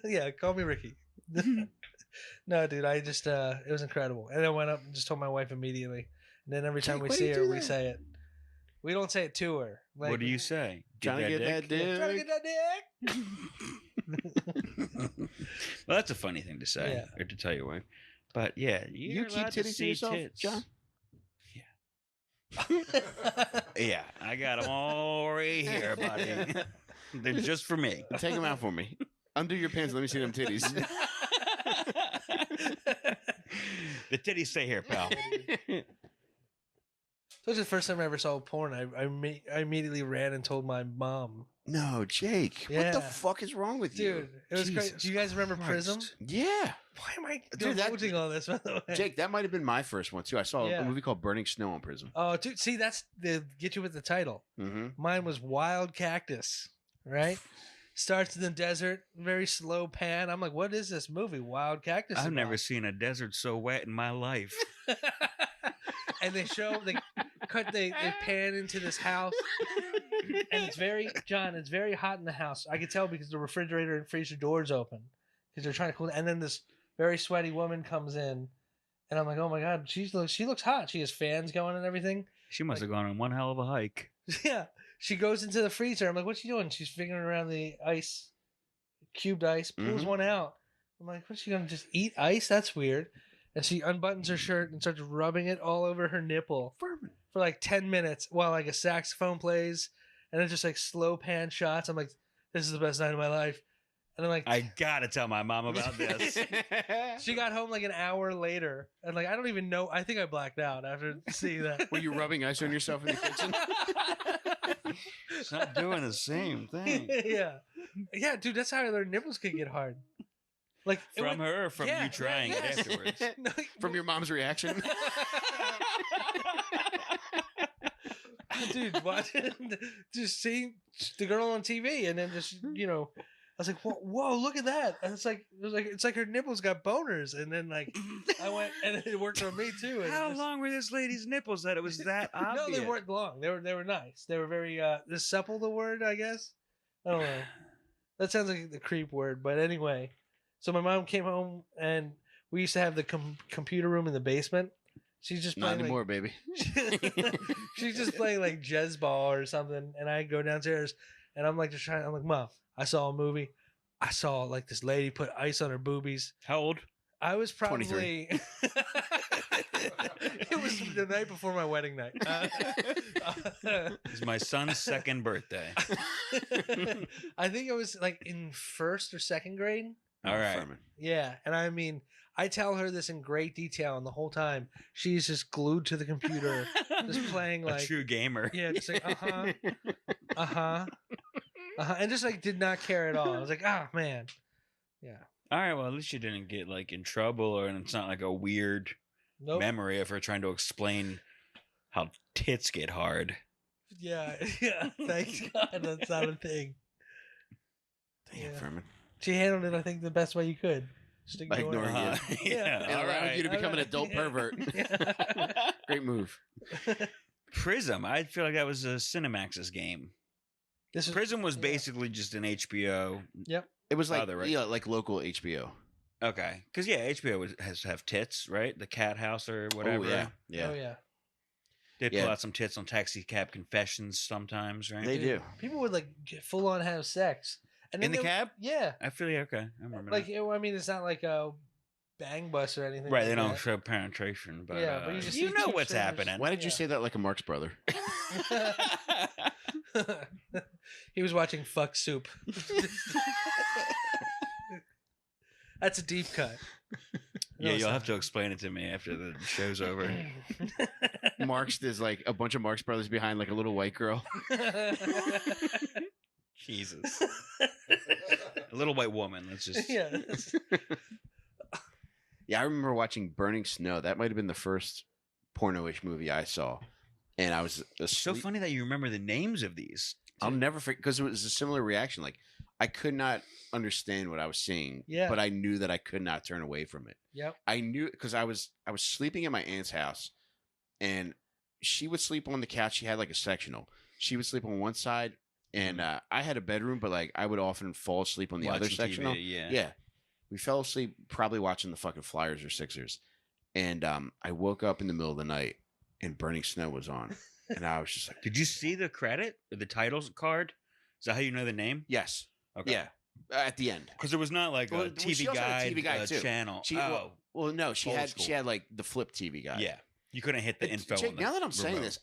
Yeah, call me Ricky. No, dude, I just it was incredible. And I went up and just told my wife immediately. And then every time Jake, we why do see you her, do we that? say it. We don't say it to her. Like, What do you say? Trying to get that dick. Trying to get that dick. Well, that's a funny thing to say Yeah. or to tell your wife. But yeah, You you're keep allowed to titties to see yourself, tits. John? Yeah, I got them all right here, buddy. They're just for me. Take them out for me. Undo your pants. Let me see them titties. The titties stay here, pal. So it was the first time I ever saw porn. I immediately ran and told my mom. No, Jake. What Yeah. the fuck is wrong with you? Dude, it was crazy. Jesus Do you guys remember Prism? Christ. Yeah. Why am I Dude, that- divulging all this, by the way? Jake, that might have been my first one, too. I saw Yeah. a movie called Burning Snow on Prism. Oh, dude, see, that's the get you with the title. Mm-hmm. Mine was Wild Cactus, right? Starts in the desert, very slow pan. I'm like, what is this movie? Wild Cactus. I've never about? seen a desert so wet in my life. And they pan into this house, and it's very hot in the house. I could tell because the refrigerator and freezer doors open because they're trying to cool. And then this very sweaty woman comes in, and I'm like, oh my god, she looks hot. She has fans going and everything. She must have gone on one hell of a hike. Yeah, she goes into the freezer. I'm like, what's she doing? She's fingering around the ice, cubed ice, pulls one out. I'm like, what's she gonna just eat ice? That's weird. And she unbuttons her shirt and starts rubbing it all over her nipple for like 10 minutes while like a saxophone plays, and it's just like slow pan shots. I'm like, this is the best night of my life. And I'm like, I gotta tell my mom about this. she got home like an hour later, and like I don't even know. I think I blacked out after seeing that. Were you rubbing ice on yourself in the kitchen? It's not doing the same thing. yeah, dude, that's how their nipples could get hard. Like it From would- her or from yeah, you trying yeah, it afterwards? No, From your mom's reaction? dude, watching, just seeing the girl on TV, and then just I was like, whoa, look at that! And it's like her nipples got boners, and then like I went, and it worked on me too. And How just- long were this lady's nipples that it was that obvious? No, they weren't long. They were nice. They were very is supple the word, I guess. I don't know. That sounds like the creep word, but anyway. So my mom came home, and we used to have the computer room in the basement. She's just Not playing anymore, baby. she's just playing like jazz ball or something, and I go downstairs, and I'm like I'm like, Mom, I saw a movie. I saw like this lady put ice on her boobies. How old? I was 23. probably. It was the night before my wedding night. It's my son's second birthday. I think it was like in first or second grade. All right. Furman. Yeah, and I mean, I tell her this in great detail, and the whole time she's just glued to the computer, just playing A like, true gamer. yeah, just like and just like did not care at all. I was like, oh man, yeah, All right. Well, at least you didn't get like in trouble, or and it's not like a weird nope, memory of her trying to explain how tits get hard. yeah. Thank God that's not a thing. Damn, Yeah. Furman. She handled it, I think, the best way you could. Just By ignore ignoring it. it. Yeah. It all allowed right. you to become an Alright. adult pervert. Yeah. Great move. Prism. I feel like that was a Cinemax's game. This is Prism was yeah. basically just an HBO. It was like, Father, right? yeah, like local HBO. Okay, because yeah, HBO has to have tits, right? The Cat House or whatever. Oh, yeah. Yeah. Oh yeah. They pull Yeah. out some tits on Taxi Cab Confessions sometimes, right? They do. People would like get full on have sex. And In the they- cab? Yeah. I feel like okay. I remember Like that. I mean, it's not like a bang bus or anything. Right, like they don't that. show penetration, but Yeah, but you just you see know two what's fingers. happening. Why did you Yeah. say that like a Marx brother? He was watching Fuck Soup. That's a deep cut. Yeah, No, you'll it's have to explain it to me after the show's over. not. Marx, there's like a bunch of Marx brothers behind like a little white girl. Jesus, a little white woman. Let's just Yeah. that's- Yeah, I remember watching Burning Snow. That might have been the first porno-ish movie I saw. And I was so asleep. funny that you remember the names of these. I'll never forget because it was a similar reaction. Like I could not understand what I was seeing, Yeah. but I knew that I could not turn away from it. Yep. I knew because I was sleeping at my aunt's house and she would sleep on the couch. She had like a sectional. She would sleep on one side, and I had a bedroom, but like I would often fall asleep on the other Watching sectional. TV, yeah. Yeah, we fell asleep probably watching the fucking Flyers or Sixers, and I woke up in the middle of the night, and Burning Snow was on, and I was just like, Did you see the credit or the titles card? Is that how you know the name? yes, Okay. yeah, at the end. Because there was not like Well, a she TV also had a guide, TV guide, too. channel. She, oh, well, no, she old had school. like the flip TV guide. yeah. You couldn't hit the info. Jake, on the now that I'm saying remote. this,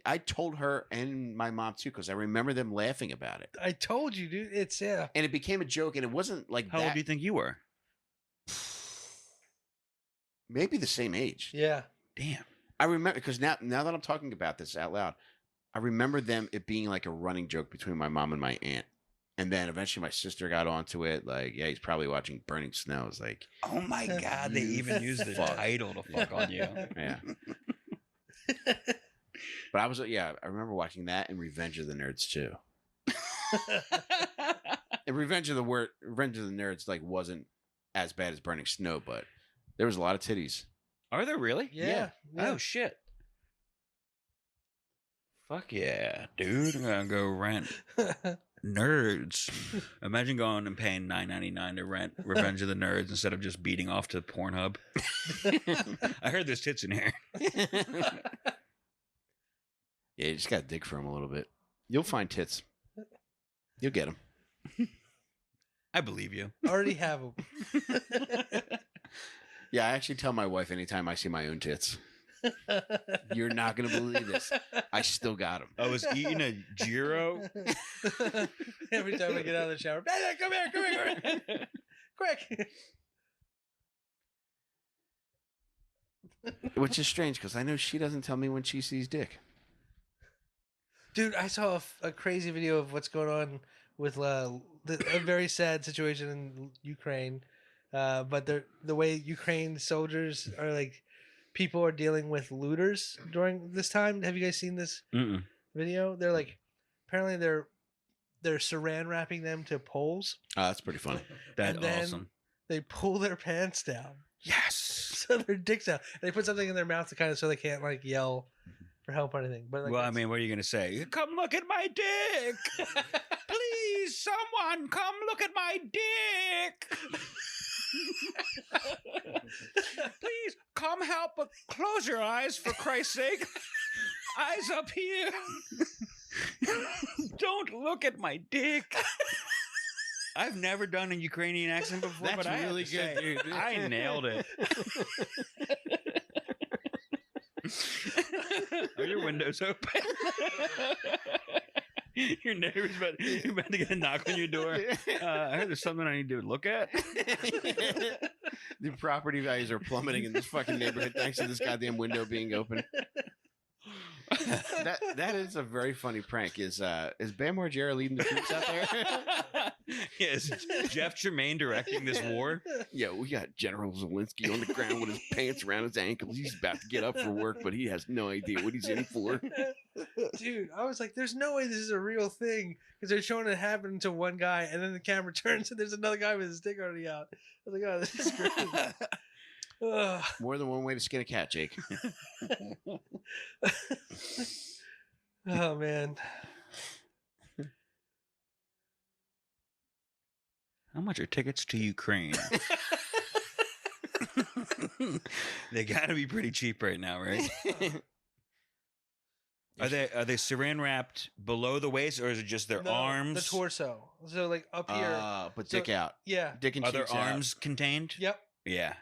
I told her and my mom too, because I remember them laughing about it. I told you, dude. It's And it became a joke, and it wasn't like How that. old do you think you were? Maybe the same age. yeah. Damn. I remember, because now that I'm talking about this out loud, I remember it being like a running joke between my mom and my aunt. And then eventually my sister got onto it. Like, yeah, he's probably watching Burning Snow. It's like, Oh my God! They You even used the fuck. title to fuck on you. yeah. But I remember watching that and Revenge of the Nerds too. And Revenge of the Nerds like wasn't as bad as Burning Snow, but there was a lot of titties. Are there really? Yeah. Oh shit. Fuck yeah, dude! I'm gonna go rent Nerds. Imagine going and paying $9.99 to rent Revenge of the Nerds instead of just beating off to Pornhub. I heard there's tits in here. Yeah, you just got to dig for them a little bit. You'll find tits. You'll get them. I believe you. Already have them. Yeah, I actually tell my wife anytime I see my own tits. You're not going to believe this. I still got them. I was eating a gyro. Every time I get out of the shower, "Hey, come here, quick. Which is strange because I know she doesn't tell me when she sees dick. Dude, I saw a crazy video of what's going on with a very sad situation in Ukraine. But the way Ukraine soldiers are like, people are dealing with looters during this time. Have you guys seen this Mm-mm. video? They're like, apparently they're saran wrapping them to poles. Oh, that's pretty funny. That's And then awesome. They pull their pants down, Yes. so their dicks out. They put something in their mouth to kind of so they can't like yell for help or anything. But like, Well, I mean, what are you gonna say? Come look at my dick. Please, someone, come look at my dick. Please, come help, but close your eyes for Christ's sake. Eyes up here. Don't look at my dick. I've never done a Ukrainian accent before, That's but I really have to good, say, dude. I nailed it. Are your windows open? Your neighbor's about to get a knock on your door. I heard there's something I need to look at. The property values are plummeting in this fucking neighborhood thanks to this goddamn window being open. That is a very funny prank. Is Bam Margera leading the troops out there? Yes, Jeff Tremaine directing this war. Yeah, we got General Zelensky on the ground with his pants around his ankles. He's about to get up for work, but he has no idea what he's in for. Dude, I was like, there's no way this is a real thing, because they're showing it happen to one guy, and then the camera turns and there's another guy with his dick already out. I was like, oh, this is great. Ugh. More than one way to skin a cat, Jake. Oh man. How much are tickets to Ukraine? They gotta be pretty cheap right now, right? Are they saran wrapped below the waist, or is it just their No, arms? the torso. So like up here. But dick out. Yeah. Dick and Are their cheeks out. arms contained? Yep. Yeah.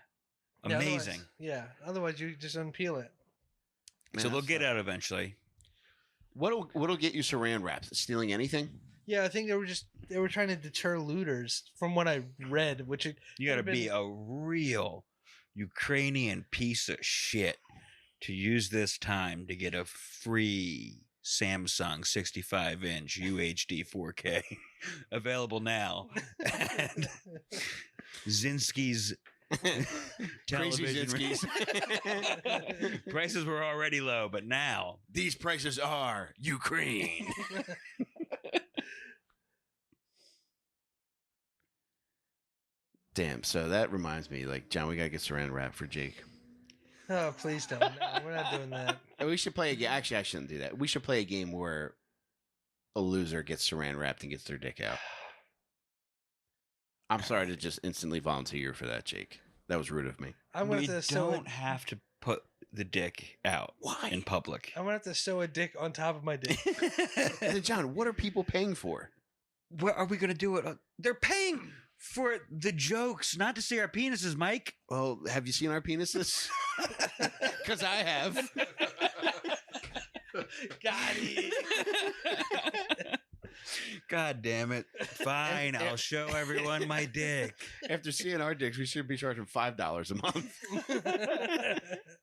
Yeah, Amazing. Otherwise you just unpeel it. Man, So they'll that's get tough. out eventually. What'll get you saran wrapped? Stealing anything? Yeah, I think they were trying to deter looters, from what I read, which it You got to could've be been- a real Ukrainian piece of shit to use this time to get a free Samsung 65-inch UHD 4K available now at Zinsky's Crazy television. Zinskis. Prices were already low, but now These prices are Ukraine. Damn. So that reminds me, like, John, we gotta get saran wrap for Jake. Oh, please don't. No, we're not doing that. We should play a game. Actually, I shouldn't do that. We should play a game where a loser gets saran wrapped and gets their dick out. I'm sorry to just instantly volunteer for that, Jake. That was rude of me. I'm gonna We have to sew don't have to put the dick out in public. I'm gonna have to sew a dick on top of my dick. Then, John, what are people paying for? What are we gonna do it? They're paying for the jokes, not to see our penises, Mike. Well, have you seen our penises? Because I have. Got it. God damn it. Fine, I'll show everyone my dick. After seeing our dicks, we should be charging $5 a month.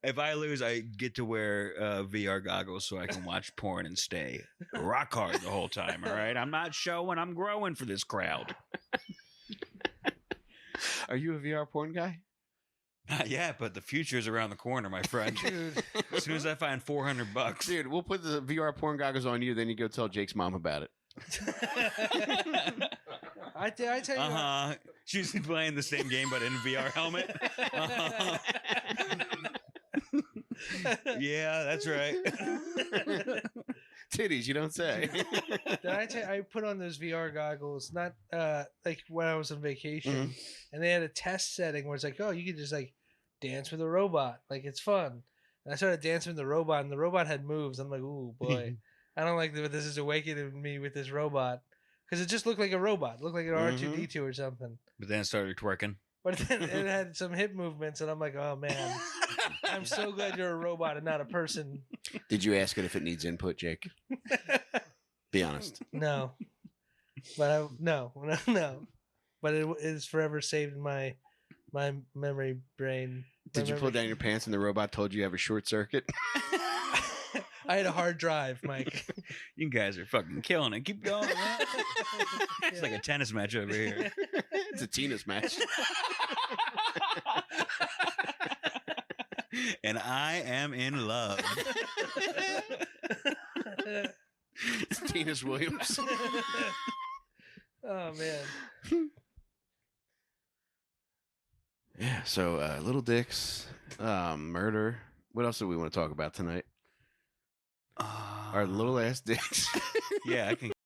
If I lose, I get to wear VR goggles so I can watch porn and stay rock hard the whole time, all right? I'm not showing, I'm growing for this crowd. Are you a VR porn guy? Not yet, but the future's around the corner, my friend. Dude. As soon as I find $400. Dude, we'll put the VR porn goggles on you, then you go tell Jake's mom about it. I tell you. Uh-huh. She's playing the same game, but in a VR helmet. Uh-huh. Yeah, that's right. Titties, you don't say. Did I tell you, I put on those VR goggles, not like when I was on vacation, and they had a test setting where it's like, oh, you could just like dance with a robot, like it's fun. And I started dancing with the robot, and the robot had moves. I'm like, ooh boy, I don't like that. This is awakening me with this robot because it just looked like a robot, looked like an R2D2 or something. But then it started twerking. But then it had some hip movements, and I'm like, oh man, I'm so glad you're a robot and not a person. Did you ask it if it needs input, Jake? Be honest. No, but no. But it is forever saved in my memory brain. Did you pull down your pants and the robot told you have a short circuit? I had a hard drive, Mike. You guys are fucking killing it. Keep going, man. It's like a tennis match over here. It's a tennis match. And I am in love. It's Tennis Williams. Oh man. Yeah, so little dicks, murder. What else do we want to talk about tonight? Our little ass dicks. Yeah, I can